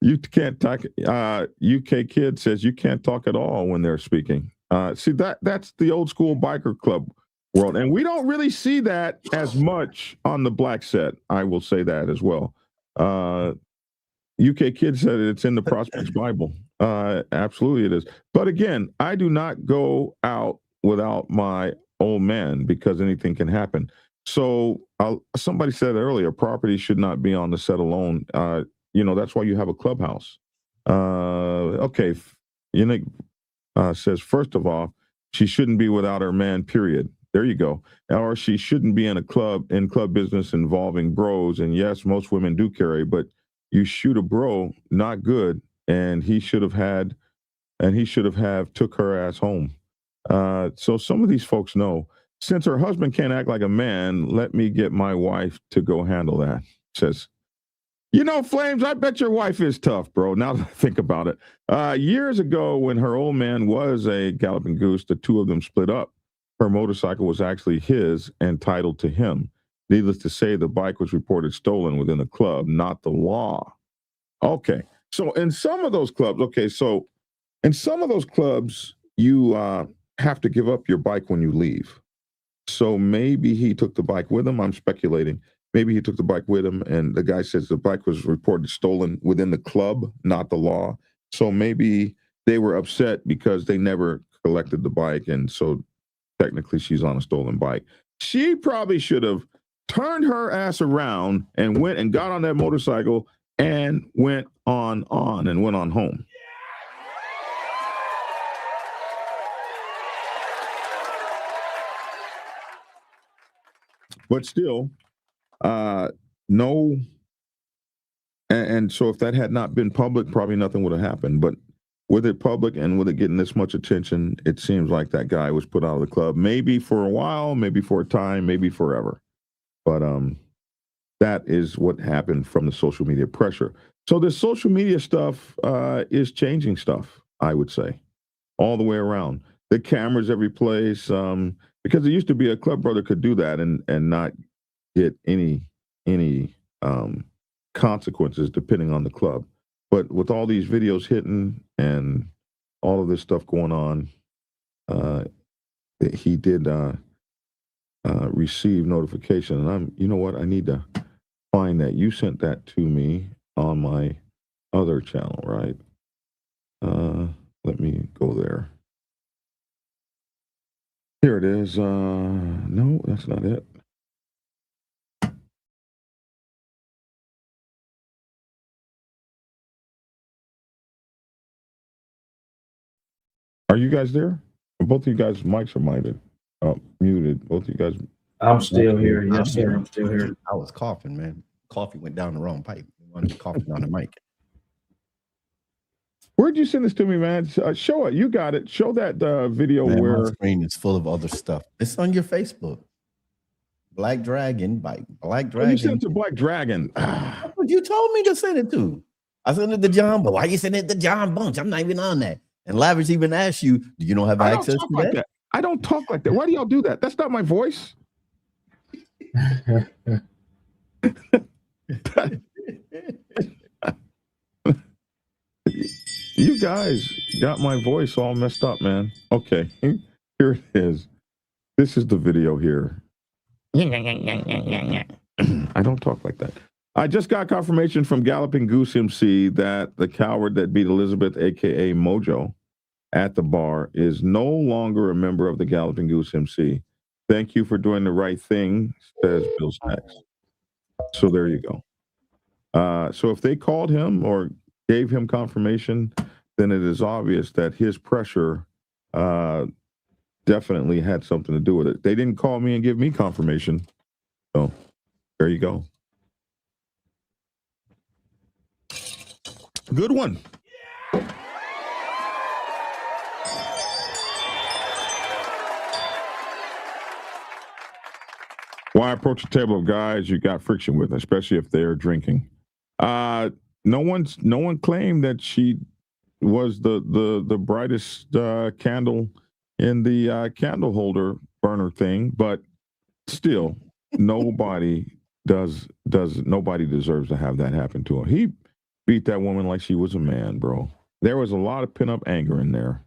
You can't talk. UK Kid says you can't talk at all when they're speaking. See, that's the old school biker club world. And we don't really see that as much on the black set. I will say that as well. UK Kid said it's in the Prospects Bible. Absolutely it is. But again, I do not go out without my old man because anything can happen. So somebody said earlier, property should not be on the set alone. That's why you have a clubhouse. Okay. Unique says, first of all, she shouldn't be without her man, period. There you go. Or she shouldn't be in club business involving bros. And yes, most women do carry, but you shoot a bro, not good. And he should have took her ass home. So some of these folks know. since her husband can't act like a man, let me get my wife to go handle that. Says, Flames, I bet your wife is tough, bro. Now that I think about it. Years ago, when her old man was a Galloping Goose, the two of them split up. Her motorcycle was actually his and titled to him. Needless to say, the bike was reported stolen within the club, not the law. Okay. So in some of those clubs, you have to give up your bike when you leave. So maybe he took the bike with him. I'm speculating. Maybe he took the bike with him, and the guy says the bike was reported stolen within the club, not the law. So maybe they were upset because they never collected the bike, and so technically she's on a stolen bike. She probably should have turned her ass around and went and got on that motorcycle and went on home. But still, no. And so if that had not been public, probably nothing would have happened. But with it public and with it getting this much attention, it seems like that guy was put out of the club, maybe for a while, maybe for a time, maybe forever. But that is what happened from the social media pressure. So this social media stuff is changing stuff, I would say, all the way around. The cameras every place, because it used to be a club brother could do that and not get any consequences depending on the club. But with all these videos hitting and all of this stuff going on, he did receive notification. And you know what? I need to find that. You sent that to me on my other channel, right? Let me go there. Here it is. No, that's not it. Are you guys there? Both of you guys' mics are muted. Both of you guys. I'm still here. Yes, sir. I'm still here. I was coughing, man. Coffee went down the wrong pipe. I wanted coughing on the mic. Where'd you send this to me, man? Show it. You got it. Show that video Man, where my screen is full of other stuff. It's on your Facebook. Black Dragon bike. Black Dragon. You sent it to Black Dragon. You told me to send it to. I sent it to John, but why you send it to John Bunch? I'm not even on that. And Lavish even asked you, do you not have access to like that? I don't talk like that. Why do y'all do that? That's not my voice. You guys got my voice all messed up, man. Okay, here it is. This is the video here. I don't talk like that. I just got confirmation from Galloping Goose MC that the coward that beat Elizabeth, aka Mojo, at the bar is no longer a member of the Galloping Goose MC. Thank you for doing the right thing, says Bill Stacks. So there you go. So if they called him or gave him confirmation, then it is obvious that his pressure definitely had something to do with it. They didn't call me and give me confirmation. So there you go. Good one. Why approach a table of guys you got friction with, especially if they're drinking? No one claimed that she was the brightest candle in the candle holder burner thing, but still, nobody deserves to have that happen to him. He beat that woman like she was a man, bro. There was a lot of pent-up anger in there.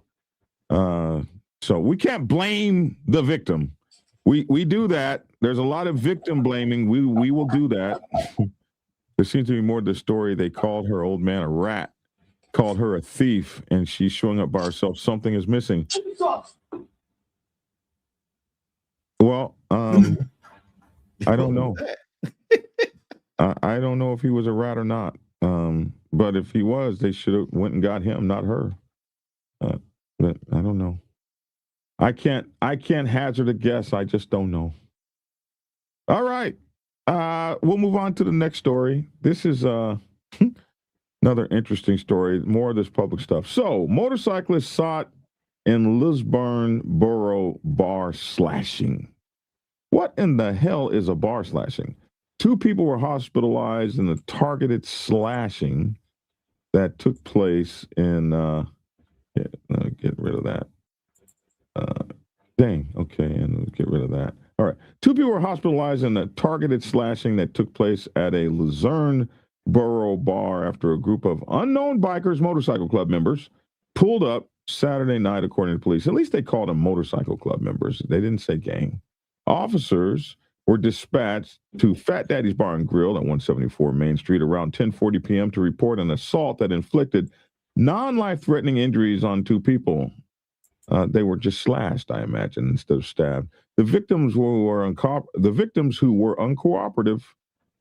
So we can't blame the victim. We do that. There's a lot of victim blaming. We will do that. There seems to be more to the story. They called her old man a rat, called her a thief, and she's showing up by herself. Something is missing. Well, I don't know. I don't know if he was a rat or not. But if he was, they should have went and got him, not her. But I don't know. I can't hazard a guess. I just don't know. All right. We'll move on to the next story. This is another interesting story. More of this public stuff. So, motorcyclist sought in Luzerne borough bar slashing. What in the hell is a bar slashing? 2 people were hospitalized in the targeted slashing that took place in get rid of that. Okay, and get rid of that. All right. 2 people were hospitalized in the targeted slashing that took place at a Luzerne borough bar after a group of unknown bikers, motorcycle club members, pulled up Saturday night, according to police. At least they called them motorcycle club members. They didn't say gang. Officers were dispatched to Fat Daddy's Bar and Grill at 174 Main Street around 10:40 p.m. to report an assault that inflicted non-life-threatening injuries on 2 people. They were just slashed, I imagine, instead of stabbed. The victims who were uncooperative.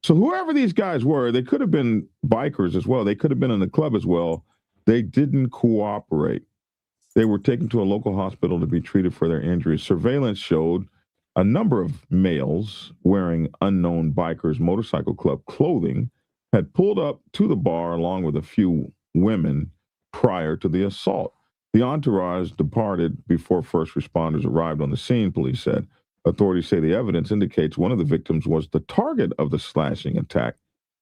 So whoever these guys were, they could have been bikers as well. They could have been in the club as well. They didn't cooperate. They were taken to a local hospital to be treated for their injuries. Surveillance showed a number of males wearing unknown bikers motorcycle club clothing had pulled up to the bar along with a few women prior to the assault. The entourage departed before first responders arrived on the scene, police said. Authorities say the evidence indicates one of the victims was the target of the slashing attack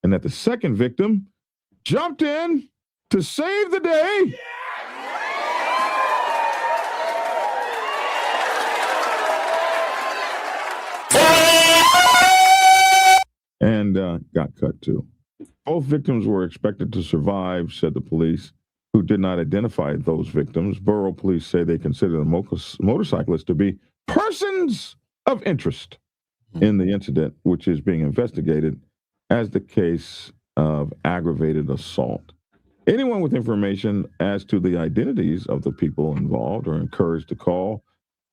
and that the second victim jumped in to save the day. And got cut too. Both victims were expected to survive, said the police, who did not identify those victims. Borough police say they consider the motorcyclists to be persons of interest in the incident, which is being investigated as the case of aggravated assault. Anyone with information as to the identities of the people involved are encouraged to call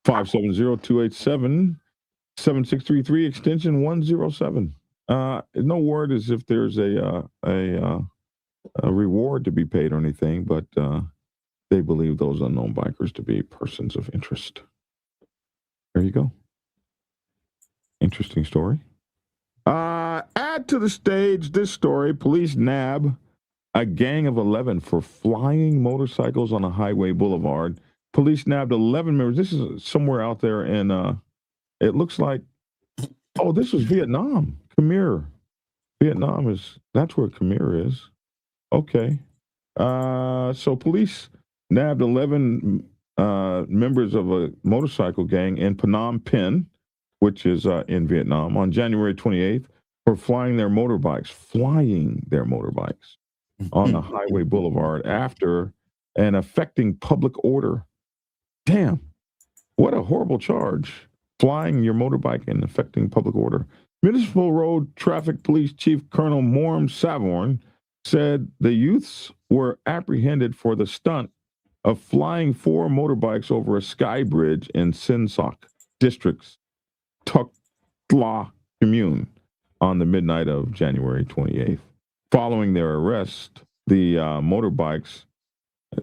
570-287-7633 extension 107. No word as if there's a reward to be paid or anything, but they believe those unknown bikers to be persons of interest. There you go. Interesting story. Add to the stage this story. Police nab a gang of 11 for flying motorcycles on a highway boulevard. Police nabbed 11 members. This is somewhere out there in, it looks like, this was Vietnam. Khmer. Vietnam that's where Khmer is. Okay. So police nabbed 11 members of a motorcycle gang in Phnom Penh, which is in Vietnam, on January 28th for flying their motorbikes on a highway boulevard after and affecting public order. Damn, what a horrible charge. Flying your motorbike and affecting public order. Municipal Road Traffic Police Chief Colonel Morm Savorn said the youths were apprehended for the stunt of flying 4 motorbikes over a sky bridge in Sinsak District's Tuk Tla commune on the midnight of January 28th. Following their arrest, the motorbikes,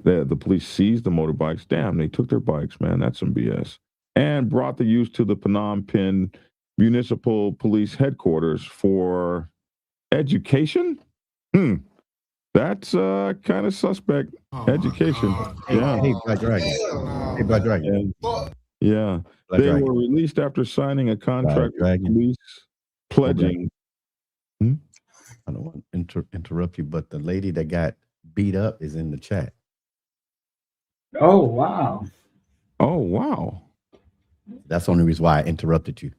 the police seized the motorbikes. Damn, they took their bikes, man. That's some BS. And brought the youth to the Phnom Penh Municipal Police Headquarters for education. That's kind of suspect. Education. Yeah. Hey, Black Dragon. Yeah. They were released after signing a contract with police pledging. I don't want to interrupt you, but the lady that got beat up is in the chat. Oh, wow. That's the only reason why I interrupted you.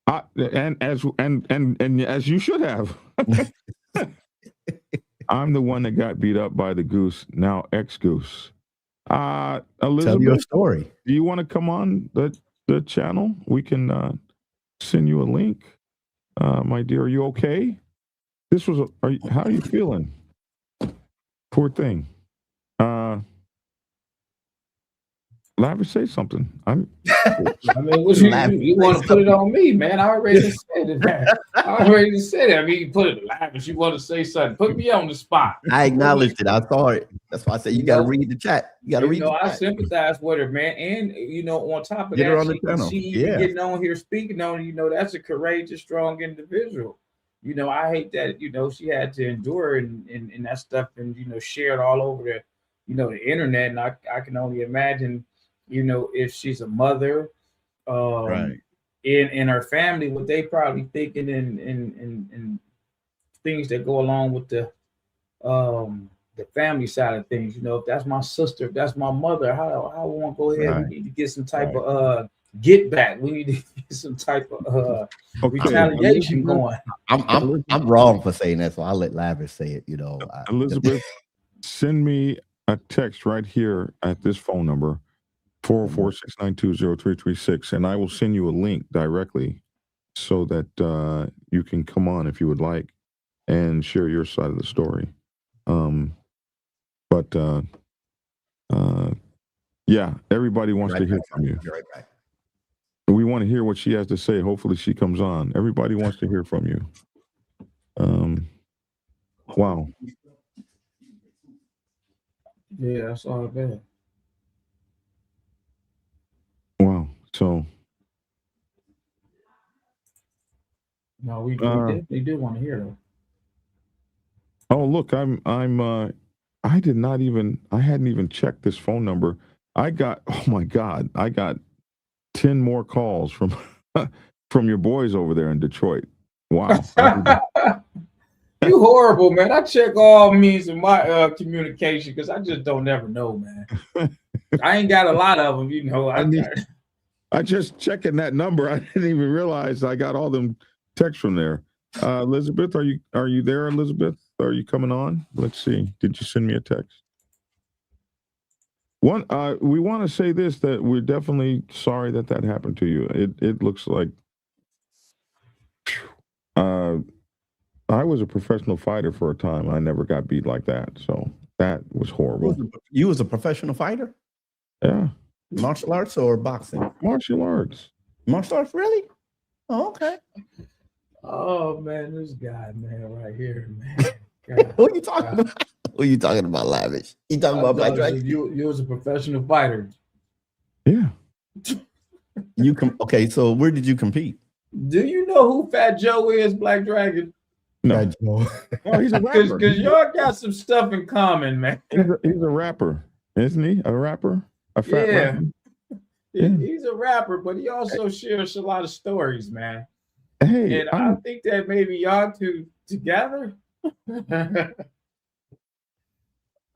And as you should have. I'm the one that got beat up by the goose, now ex-goose. Elizabeth, tell your story. Do you want to come on the channel? We can send you a link. My dear, are you okay? How are you feeling? Poor thing. Lavish, say something. I mean, you want to put it on me, man? I already said it. I mean, you put it Lavish. You want to say something? Put me on the spot. I acknowledged it. I saw it. That's why I said you got to read the chat. You got to read. I sympathize with her, man. And on top of that, she getting on here speaking on. That's a courageous, strong individual. I hate that. She had to endure and that stuff, and shared all over the internet. And I can only imagine. If she's a mother, right. in her family, what they probably thinking and things that go along with the family side of things. You know, if that's my sister, if that's my mother, how I want to go ahead. We need to get some type of get back. We need to get some type of retaliation going. I'm wrong for saying that, so I'll let Lavish say it. You know, Elizabeth, send me a text right here at this phone number, 404-692-0336, and I will send you a link directly so that you can come on if you would like and share your side of the story. Yeah, everybody wants to hear from you. Be right back. We want to hear what she has to say. Hopefully she comes on. Everybody wants to hear from you. Wow. Yeah, that's all bad. Wow. So no, we definitely do want to hear them. Oh, look, I hadn't even checked this phone number. I got 10 more calls from your boys over there in Detroit. Wow. You horrible, man. I check all means of my communication because I just don't never know, man. I ain't got a lot of them, you know. I just checking that number. I didn't even realize I got all them texts from there. Elizabeth, are you there, Elizabeth? Are you coming on? Let's see. Did you send me a text? We want to say this, that we're definitely sorry that happened to you. It looks like I was a professional fighter for a time. I never got beat like that. So that was horrible. You was a professional fighter? Yeah. Martial arts or boxing? Martial arts. Martial arts, really? Oh, okay. Oh man, this guy, man, right here, man. What are you talking about? What are you talking about, Lavish? You talking about Black Dragon? You was a professional fighter. Yeah. Okay, so where did you compete? Do you know who Fat Joe is, Black Dragon? No. Fat Joe. Oh, he's a rapper. Because y'all got some stuff in common, man. He's a rapper, isn't he? A rapper? A fat rapper? Yeah. He's a rapper, but he also shares a lot of stories, man. Hey, and I think that maybe y'all two together.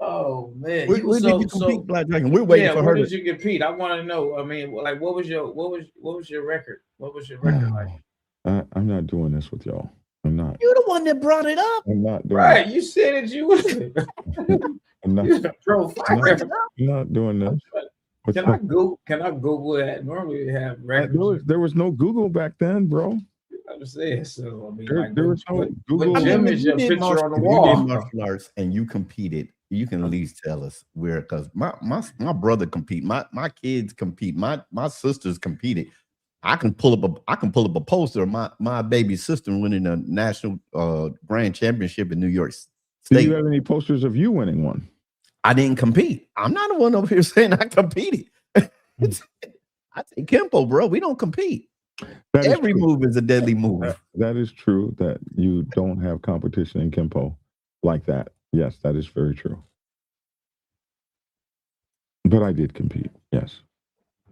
Oh man, where did you compete, Black Dragon? We're waiting for her. Where did you compete? I want to know. I mean, like, what was your record? What was your record like? I'm not doing this with y'all. I'm not. You're the one that brought it up. I'm not doing right. You said it. You was. I'm not. I'm not doing this. Can I Google that? Normally they have records. There was no Google back then, bro. I'm saying so. I mean, there was no Google. If you did martial arts and you competed, you can at least tell us where, because my brother compete, my kids compete, my sisters competed. I can pull up a poster of my baby sister winning a national grand championship in New York State. Do you have any posters of you winning one? I didn't compete. I'm not the one over here saying I competed. I take Kempo, bro. We don't compete. Every move is a deadly move. That is true that you don't have competition in Kempo like that. Yes, that is very true. But I did compete. Yes.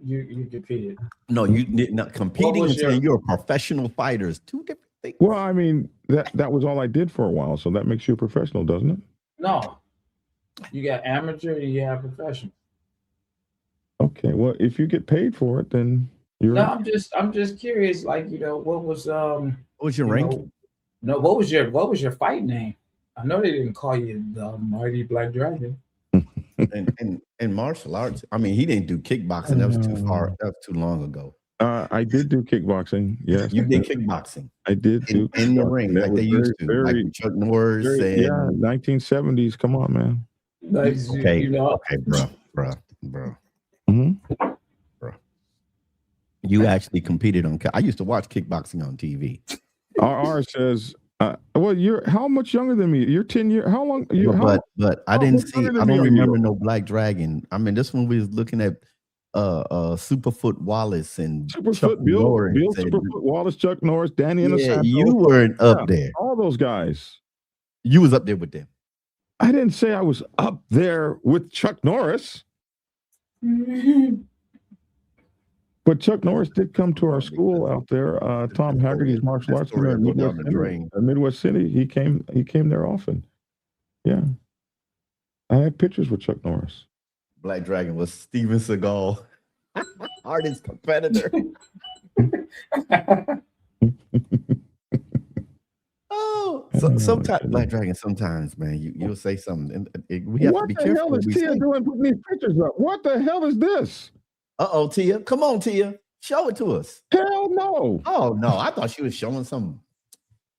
You competed. No, you did not. Competing and saying you're a professional fighter is two different things. Well, I mean, that was all I did for a while, so that makes you a professional, doesn't it? No. You got amateur and you have professional. Okay. Well, if you get paid for it, then you're. No, I'm just curious. Like, you know, what was your ranking? What was your fight name? I know they didn't call you the Mighty Black Dragon. and martial arts. I mean, he didn't do kickboxing. That was too far. That was too long ago. I did do kickboxing. Yes, you did kickboxing. I did do in the ring like they used to. Like Chuck Norris. 1970s. Come on, man. Okay, you know. Okay, bro. Mm-hmm. Bro. You actually competed on. I used to watch kickboxing on TV. RR says. Well, you're how much younger than me? You're 10 years. How long? But I didn't see. I don't remember no Black Dragon. I mean, this one we was looking at Superfoot Wallace and Superfoot Bill Superfoot Wallace, Chuck Norris, Danny Inosanto. You weren't up there. All those guys. You was up there with them. I didn't say I was up there with Chuck Norris. But Chuck Norris did come to our school out there. Tom Haggerty's martial arts center in Midwest City. He came there often. Yeah. I had pictures with Chuck Norris. Black Dragon was Steven Seagal, hardest competitor. Oh, so sometimes Black Dragon. Sometimes, man, you'll say something. We have to be careful. What the hell is Tia doing putting these pictures up? What the hell is this? Tia, come on, Tia, show it to us. Hell no! Oh no, I thought she was showing something.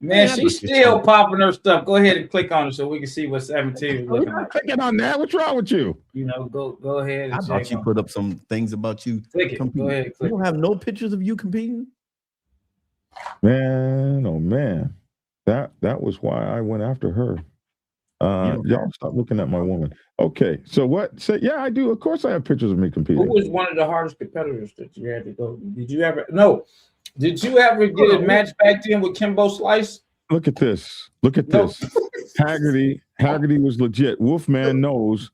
Man, she's still popping her stuff. Go ahead and click on it so we can see what 17 is looking like. Clicking on that. What's wrong with you? You know, go ahead. And I thought you put up some things about you. Click it. Go ahead. You don't have no pictures of you competing. Man, oh man, that was why I went after her. Y'all stop looking at my woman. Okay, so what? Yeah, I do. Of course, I have pictures of me competing. Who was one of the hardest competitors that you had to go? Did you ever? No. Did you ever get a match back then with Kimbo Slice? Look at this. Look at this. Haggerty was legit. Wolfman knows.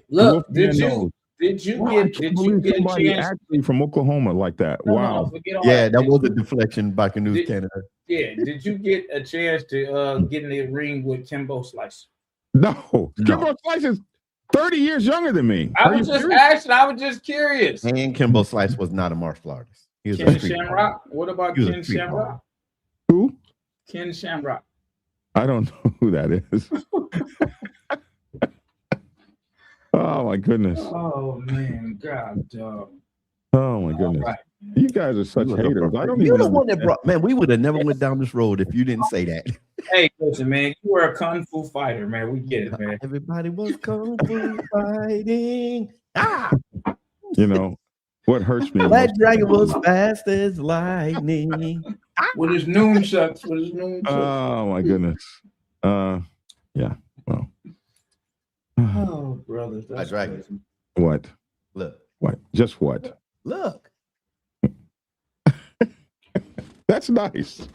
Look, did you get a chance actually from Oklahoma like that? Wow. Yeah, that was a deflection by Canoes Canada. Yeah, did you get a chance to get in the ring with Kimbo Slice? No. Kimbo Slice is 30 years younger than me. I was just asking. I was just curious. And Kimbo Slice was not a martial artist. He was Ken Shamrock. What about Ken Shamrock? Who? Ken Shamrock. I don't know who that is. Oh my goodness. Oh man, God. Oh my goodness. Right. You guys are such haters. I don't even know. One that brought, man, we would have never went down this road if you didn't say that. Hey, listen, man, you were a kung fu fighter, man. We get it, man. Everybody was kung fu fighting. You know. What hurts me? Black Dragon was fast as lightning. With his noon shots. Oh my goodness. Yeah. Well. Oh, brothers. Black Dragon. What? Look. What? Just what? Look. That's nice.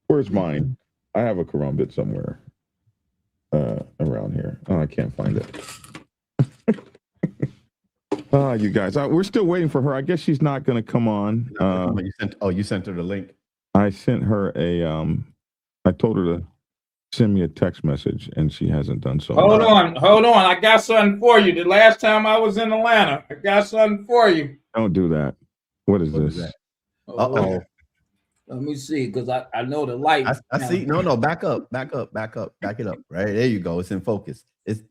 Where's mine? I have a karambit somewhere around here. Oh, I can't find it. You guys, we're still waiting for her. I guess she's not going to come on. You sent her the link. I sent her I told her to send me a text message, and she hasn't done so. Hold on. I got something for you. The last time I was in Atlanta, I got something for you. Don't do that. What is this? Uh-oh. Let me see, because I know the light. I see. No, back up. Back it up. Right there you go. It's in focus. It's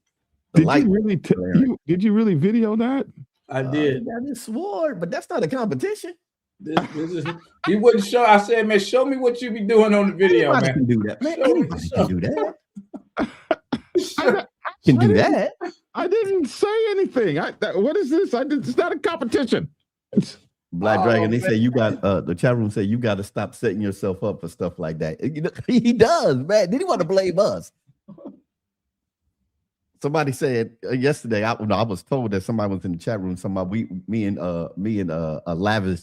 Did you really video that? I did. I just swore, but that's not a competition. This is, you wouldn't show. I said, man, show me what you be doing on the video, Anybody man. Can do that, man. Anybody can do that. I can do that. I didn't say anything. What is this? It's not a competition. Black Dragon, they say you got the chat room say you got to stop setting yourself up for stuff like that. You know, he does, man. Did he want to blame us? Somebody said yesterday. I was told that somebody was in the chat room. Me and Lavish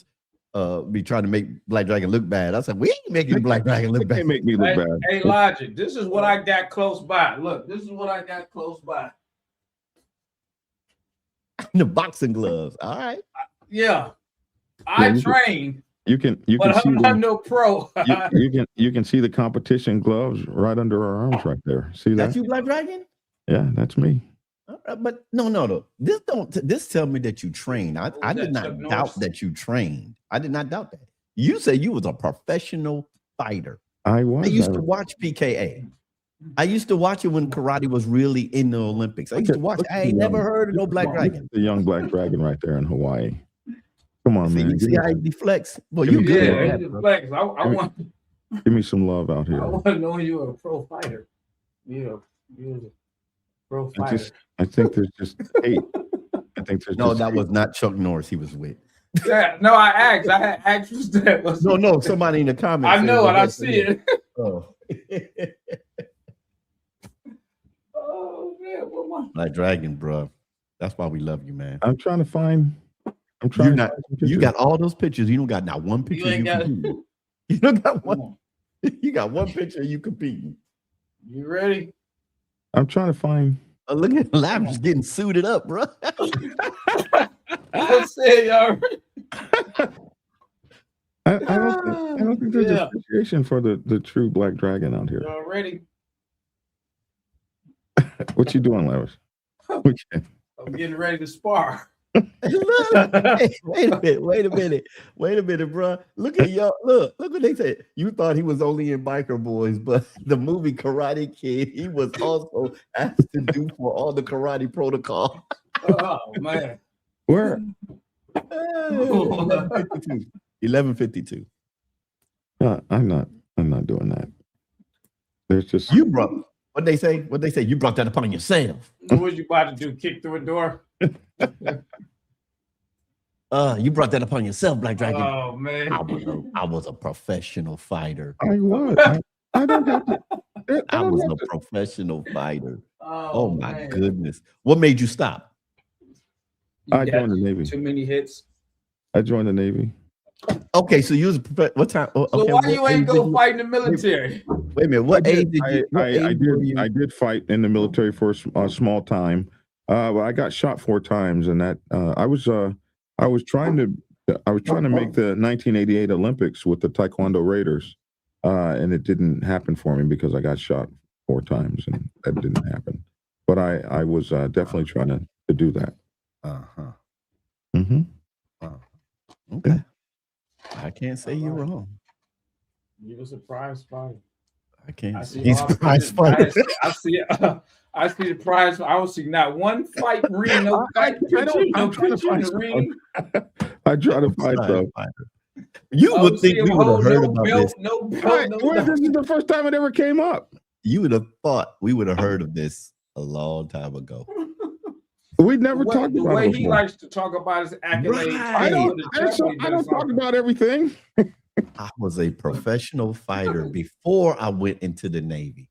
be trying to make Black Dragon look bad. I said we ain't making Black Dragon look bad. Make me look bad. Hey, Logic, this is what I got close by. Look, this is what I got close by. The boxing gloves. All right. Yeah, I train. You can but see I'm no pro. you can see the competition gloves right under our arms right there. See that? That's you, Black Dragon? Yeah, that's me. But no. This tell me that you trained. I did not doubt that you trained. I did not doubt that. You say you was a professional fighter. I used to watch PKA. I used to watch it when karate was really in the Olympics. I used to watch it. I ain't never heard of no Black Dragon. The young Black Dragon right there in Hawaii. Come on, man. You see how he deflects? Well, you good. Yeah, he deflects. I want. Give me some love out here. I want to know you were a pro fighter. You're a pro fighter. I think there's just hate. That was not Chuck Norris he was with. Yeah, no, I asked. I asked you that. No, somebody in the comments. I know it. I see it. Oh. Oh man, what Black Dragon, bro. That's why we love you, man. I'm trying to find. You got all those pictures. You don't got not one picture. You don't got one. You got one picture. You competing. You ready? I'm trying to find. Look at Lavish getting suited up, bro. I said y'all. I don't think there's appreciation for the true black dragon out here. Already. What you doing, Lavish? Okay. I'm getting ready to spar. Hey, wait a minute, bro. Look at y'all. Look what they said. You thought he was only in Biker Boys, but the movie Karate Kid, he was also asked to do for all the karate protocol. Oh man. Where? 11:52. I'm not doing that. There's just You brought what they say. You brought that upon yourself. What was you about to do? Kick through a door? You brought that upon yourself, Black Dragon. Oh man. I was a professional fighter. I was. I don't have to. I was a professional fighter. Oh my man. goodness. What made you stop? I joined the Navy. Too many hits. I joined the Navy. Okay, so you was what time? So okay, why you ain't go fight in the military? Wait a minute. What age did you? I did fight in the military for a small time. But I got shot 4 times, and that I was trying to make the 1988 Olympics with the Taekwondo Raiders, and it didn't happen for me because I got shot 4 times, and that didn't happen. But I was definitely trying to do that. Mm-hmm. Okay. I can't say you're wrong. You a surprise fighter. I can't. He's a prize fighter. I see the prize. I don't see not one fight ring. No fight. No picture in the ring. I try to fight though. You would think we would have heard about this. This is the first time it ever came up. You would have thought we would have heard of this a long time ago. We never talked about it. The way he likes to talk about his accolades. Right. I don't talk about everything. I was a professional fighter before I went into the Navy.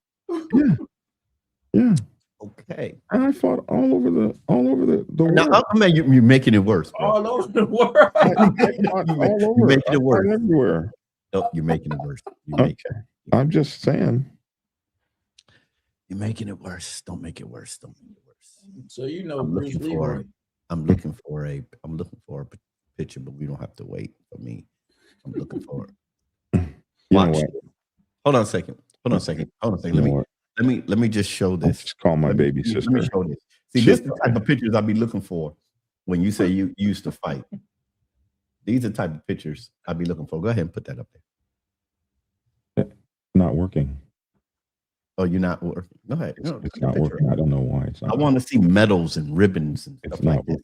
Yeah. Okay. And I fought all over the world. Now, I mean, you're making it worse, bro. All over the world. You're making it worse. Everywhere. No, you're making it worse. I'm just saying. You're making it worse. Don't make it worse. Don't make it worse. So you know, I'm looking for a picture, but we don't have to wait for me. I'm looking for it. Watch. Hold on a second. Let me just show this. Just call my baby sister. Let me show this. See, this is the type of pictures I'll be looking for when you say you used to fight. These are the type of pictures I'll be looking for. Go ahead and put that up there. Not working. Oh, you're not working. Go ahead. No, it's not working. I don't know why it's not. I want to see medals and ribbons and stuff like this,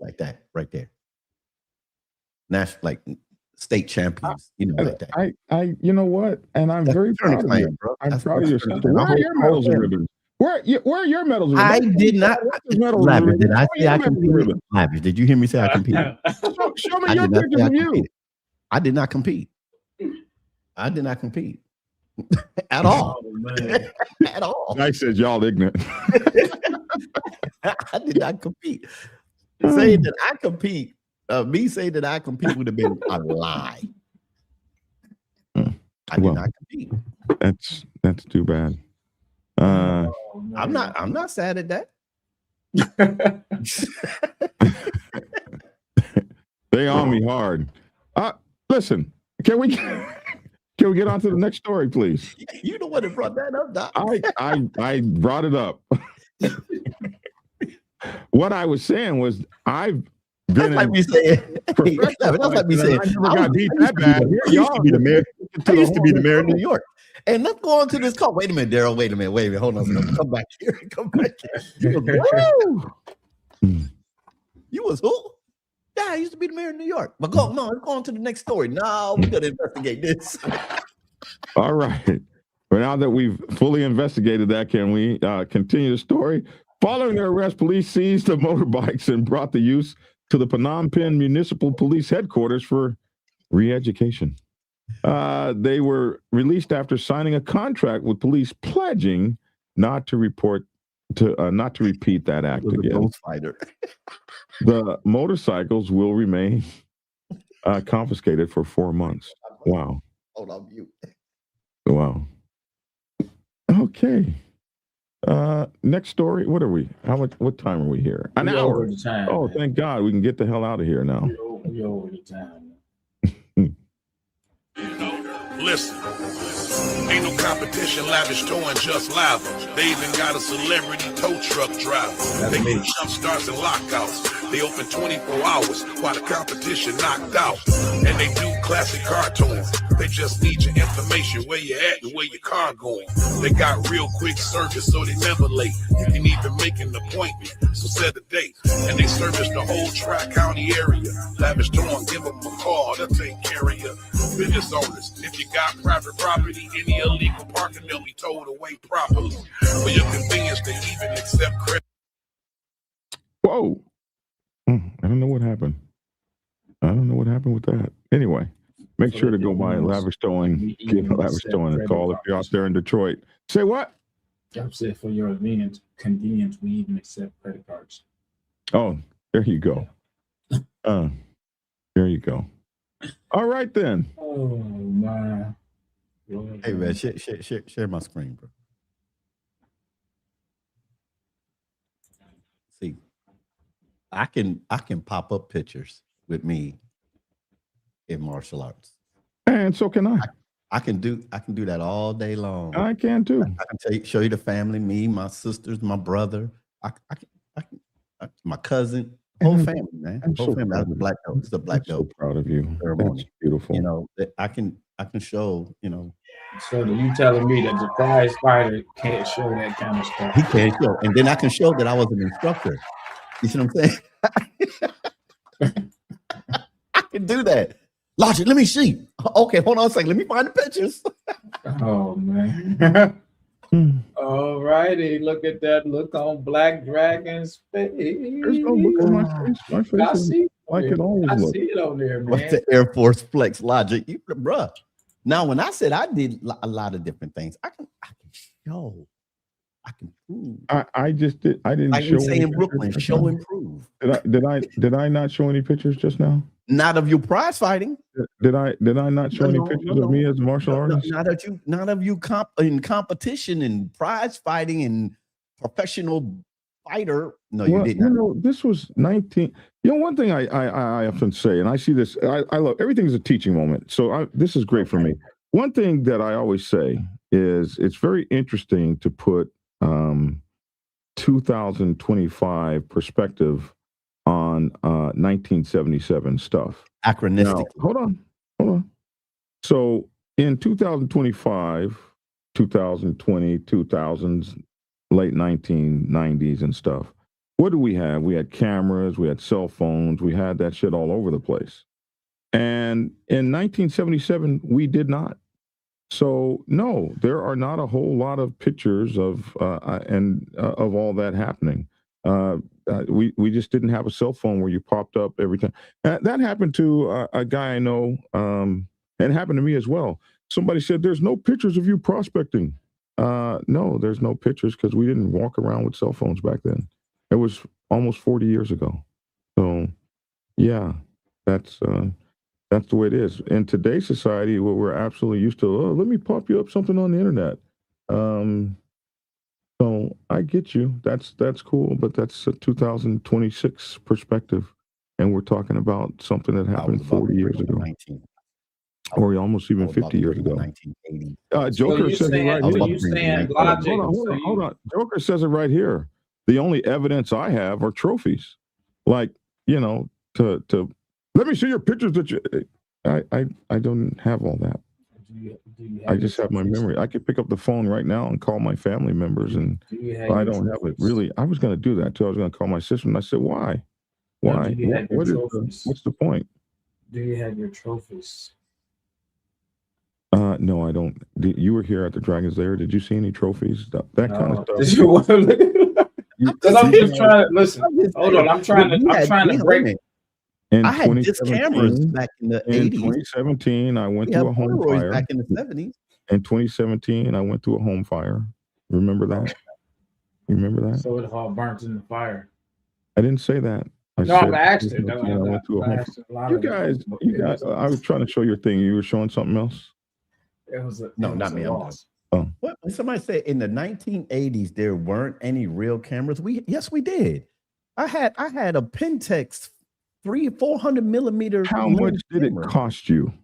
like that, right there. National, like state champions, like that. I you know what? And I'm very proud of you, bro. I'm proud of your sister. Where are your medals and ribbons? Where are your medals and ribbons? I did not. Lavish, did I say I competed? Lavish, did you hear me say I competed? Show me your pictures of you. I did not compete. At all. At all. I said y'all ignorant. I did not compete. Saying that I compete, me saying that I compete would have been a lie. I did not compete. That's too bad. I'm not sad at that. They on me hard. Listen, can we get on to the next story, please? You the one that brought that up, Doc. I brought it up. What I was saying was I've been. That's like me saying. That's like me saying. I never got beat that bad. I used to be the mayor. I used to be the mayor of New York. And let's go on to this call. Wait a minute, Daryl. Wait a minute. Hold on. Come back here. You was who? Yeah, I used to be the mayor of New York. But let's go on to the next story. No, we got to investigate this. All right. Well, now that we've fully investigated that, can we continue the story? Following their arrest, police seized the motorbikes and brought the youths to the Phnom Penh Municipal Police Headquarters for re-education. They were released after signing a contract with police pledging not to repeat that act again. The motorcycles will remain confiscated for 4 months. Wow. Hold on, mute. Wow. Okay. Next story. What are we? What time are we here? An hour. Time, thank God we can get the hell out of here now. You're over the time. Listen, ain't no competition, lavish towing, just lava. They even got a celebrity tow truck driver. They do jump starts and lockouts. They open 24 hours while the competition knocked out. And they do classic car towing. They just need your information, where you at and where your car going. They got real quick service, so they never late. You can even make an appointment, so set a date. And they service the whole Tri-County area. Lavish towing, give them a call, they'll take care of you. Business owners, if you got private property, any illegal parking, they'll be towed away properly. For your convenience, they even accept credit. Whoa. I don't know what happened. I don't know what happened with that. Anyway, make sure to go by Lavish Towing. Give Lavish Towing a call if you're out there in Detroit. Say what? I've said for your convenience, we even accept credit cards. Oh, there you go. There you go. All right then. Oh my. Hey man, share my screen, bro. See, I can pop up pictures with me in martial arts, and so can I. I can do that all day long. I can too. I can show you the family, me, my sisters, my brother, I can my cousin. Whole family, man. I'm Whole so family. proud The black belt. It's the black belt. So proud of you. Ceremony. That's beautiful. You know, I can show, you know. So you telling me that the prize fighter can't show that kind of stuff? He can't show. And then I can show that I was an instructor. You see what I'm saying? I can do that. Logic, let me see. Okay, hold on a second. Let me find the pictures. Oh man. All righty, look at that look on Black Dragon's face. There's no look on my face. My face I see like it always I looks. see it on there, man. What's the Air Force Flex Logic? Bruh. Now, when I said I did a lot of different things, I can show. I can prove. I just did. I didn't like show. Say in Brooklyn, show and prove. Did I not show any pictures just now? Not of you prize fighting. Did I not show any pictures of me as a martial artist? Not of you in competition and prize fighting and professional fighter. No, you didn't. You know, this was 19. You know, one thing I often say, and I see this. I love everything is a teaching moment. So this is great for me. One thing that I always say is it's very interesting to put 2025 perspective on 1977 stuff. Acronistic. Now, hold on. So in 2025, 2020, 2000s, late 1990s and stuff, what do we have? We had cameras, we had cell phones, we had that shit all over the place. And in 1977, we did not. So no, there are not a whole lot of pictures of all that happening. We just didn't have a cell phone where you popped up every time. That happened to a guy I know, and it happened to me as well. Somebody said, "There's no pictures of you prospecting." No, there's no pictures because we didn't walk around with cell phones back then. It was almost 40 years ago. So, yeah, that's the way it is. In today's society, what we're absolutely used to, let me pop you up something on the internet. So I get you. That's cool, but that's a 2026 perspective, and we're talking about something that happened 40 years ago, or almost even 50 years ago. 1980. Joker says it right here. You saying logic? Hold on. Joker says it right here. The only evidence I have are trophies, like to let me see your pictures that you. I don't have all that. I just have my memory. I could pick up the phone right now and call my family members, and I don't have it really. I was going to do that too. I was going to call my sister, and I said, "Why? Why? What's the point?" Do you have your trophies? No, I don't. You were here at the Dragon's Lair. Did you see any trophies? That kind of stuff. Because I'm just trying to listen. Hold on, I'm trying to break it. I had disc cameras back in the 80s. In 2017, I went through a home fire. Back in the 70s. In 2017, I went through a home fire. Remember that? You remember that? So it all burnt in the fire. I didn't say that. I'm asking. I went through a home fire. You guys, I was trying to show your thing. You were showing something else? No, not me. Oh. What? Somebody said in the 1980s there weren't any real cameras. Yes, we did. I had a Pentax 300-400 millimeter. How much did it cost you?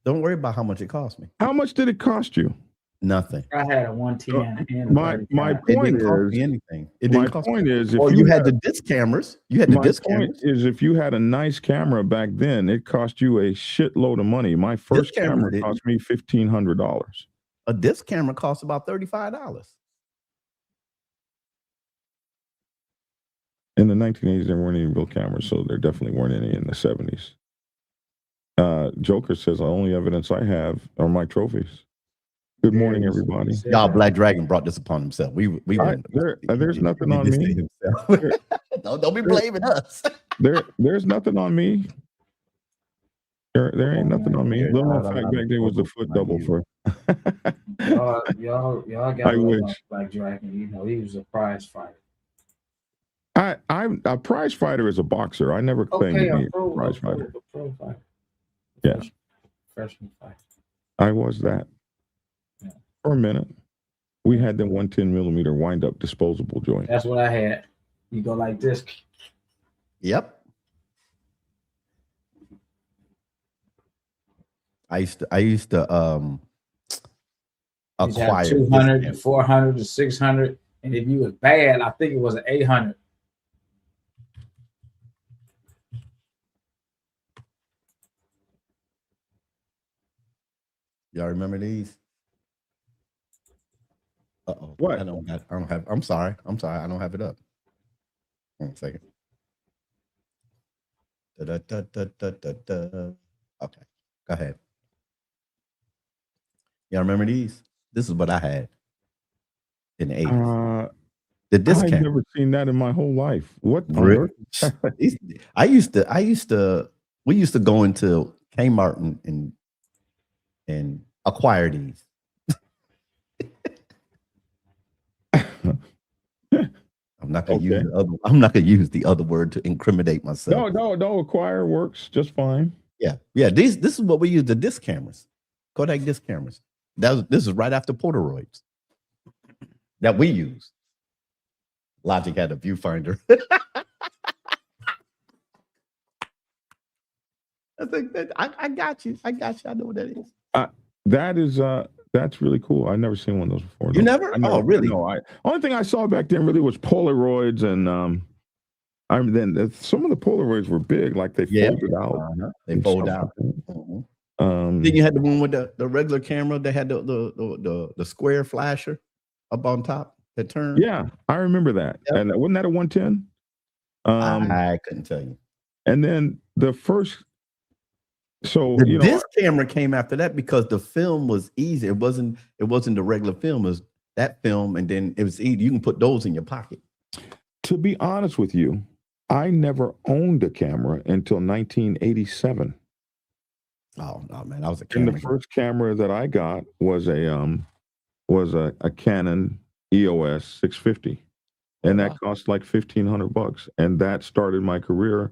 Don't worry about how much it cost me. How much did it cost you? Nothing. I had a 110. My point is anything. My point is, if you had the disc cameras, is if you had a nice camera back then, it cost you a shitload of money. My first camera cost me $1,500. A disc camera costs about $35. In the 1980s, there weren't any real cameras, so there definitely weren't any in the 70s. Joker says, the only evidence I have are my trophies. Good morning, everybody. Y'all, Black Dragon brought this upon himself. There's nothing on me. Don't be blaming us. There's nothing on me. There ain't nothing on me. Little known fact back there was a foot double for. y'all got Black Dragon. You know, he was a prize fighter. I'm a prize fighter as a boxer. I never claimed to be a prize fighter. Pro fighter. Yeah. Freshman fighter. I was that. For a minute. We had the 110mm wind-up disposable joint. That's what I had. You go like this. Yep. I used to acquire 200 to 400 to 600, and if you was bad, I think it was an 800. Y'all remember these? Uh-oh. What? I don't have. I'm sorry. I don't have it up. One second. Okay. Go ahead. Y'all remember these? This is what I had in the 80s. The discount. I've never seen that in my whole life. What? Really? We used to go into Kmart and acquire these. I'm not gonna use the other word to incriminate myself. No, acquire works just fine. Yeah. This is what we use, the disc cameras, Kodak disc cameras. This is right after Polaroids that we use. Logic had a viewfinder. I think that I got you. I know what that is. That's really cool. I've never seen one of those before. You never? Oh, really? No. Only thing I saw back then really was Polaroids, and then some of the Polaroids were big, like they folded out. They fold out. Then you had the one with the regular camera. They had the square flasher up on top that turned. Yeah, I remember that. Yep. And wasn't that a 110? I couldn't tell you. And then the first. So this camera came after that because the film was easy. It wasn't the regular film. It was that film, and then it was easy. You can put those in your pocket. To be honest with you, I never owned a camera until 1987. Oh no, man! I was a camera. And the first camera that I got was a Canon EOS 650, and that cost like $1,500, and that started my career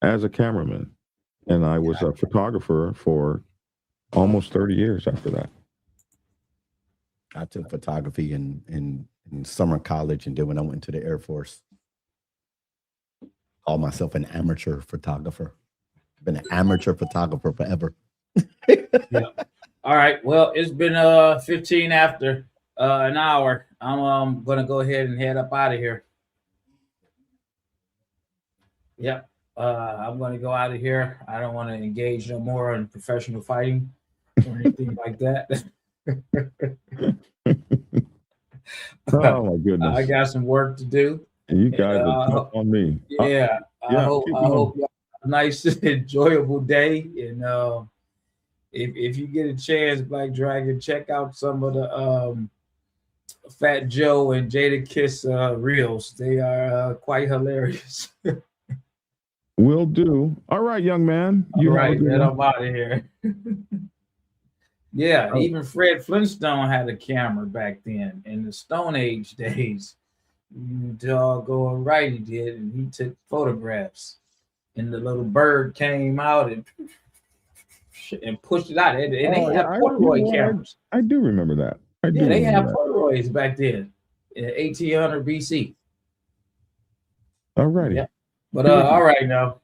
as a cameraman. And I was a photographer for almost 30 years after that. I took photography in summer college, and then when I went to the Air Force, called myself an amateur photographer. Been an amateur photographer forever. Yeah. All right. Well, it's been 15 after an hour. I'm gonna go ahead and head up out of here. Yep. I'm going to go out of here. I don't want to engage no more in professional fighting or anything like that. Oh my goodness! I got some work to do. And you guys are tough on me. Yeah, I hope you have a nice, enjoyable day. And if you get a chance, Black Dragon, check out some of the Fat Joe and Jada Kiss reels. They are quite hilarious. Will do. All right, young man. All right, man, I'm out of here. Yeah, even Fred Flintstone had a camera back then in the Stone Age days. You doggone right he did, and he took photographs. And the little bird came out and pushed it out. And they have Polaroid cameras. I do remember that. They have Polaroids back then in 1800 BC. All righty. Yeah. But all right now.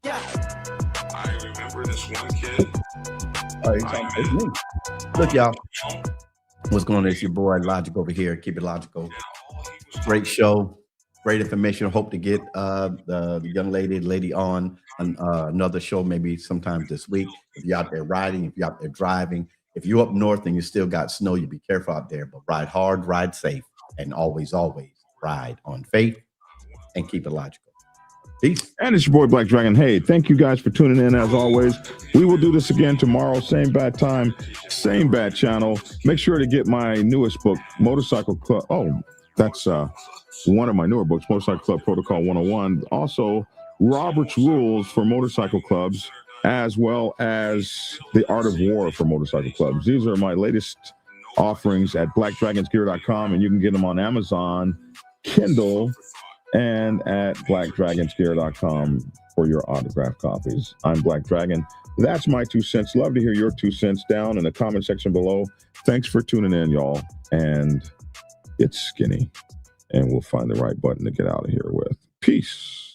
I remember this one kid. It's me. Look, y'all. What's going on? It's your boy Logic over here. Keep it logical. Great show. Great information. Hope to get the young lady on another show maybe sometime this week. If you're out there riding, if you're out there driving, if you're up north and you still got snow, you be careful out there. But ride hard, ride safe, and always ride on faith and keep it logical. Peace. And it's your boy Black Dragon. Hey, thank you guys for tuning in as always. We will do this again tomorrow, same bad time, same bad channel. Make sure to get my newest book, Motorcycle Club. Oh, that's one of my newer books, Motorcycle Club Protocol 101. Also, Robert's Rules for Motorcycle Clubs, as well as The Art of War for Motorcycle Clubs. These are my latest offerings at blackdragonsgear.com, and you can get them on Amazon, Kindle, and at blackdragonsgear.com for your autographed copies. I'm Black Dragon. That's my 2 cents. Love to hear your 2 cents down in the comment section below. Thanks for tuning in, y'all. And it's skinny. And we'll find the right button to get out of here with. Peace.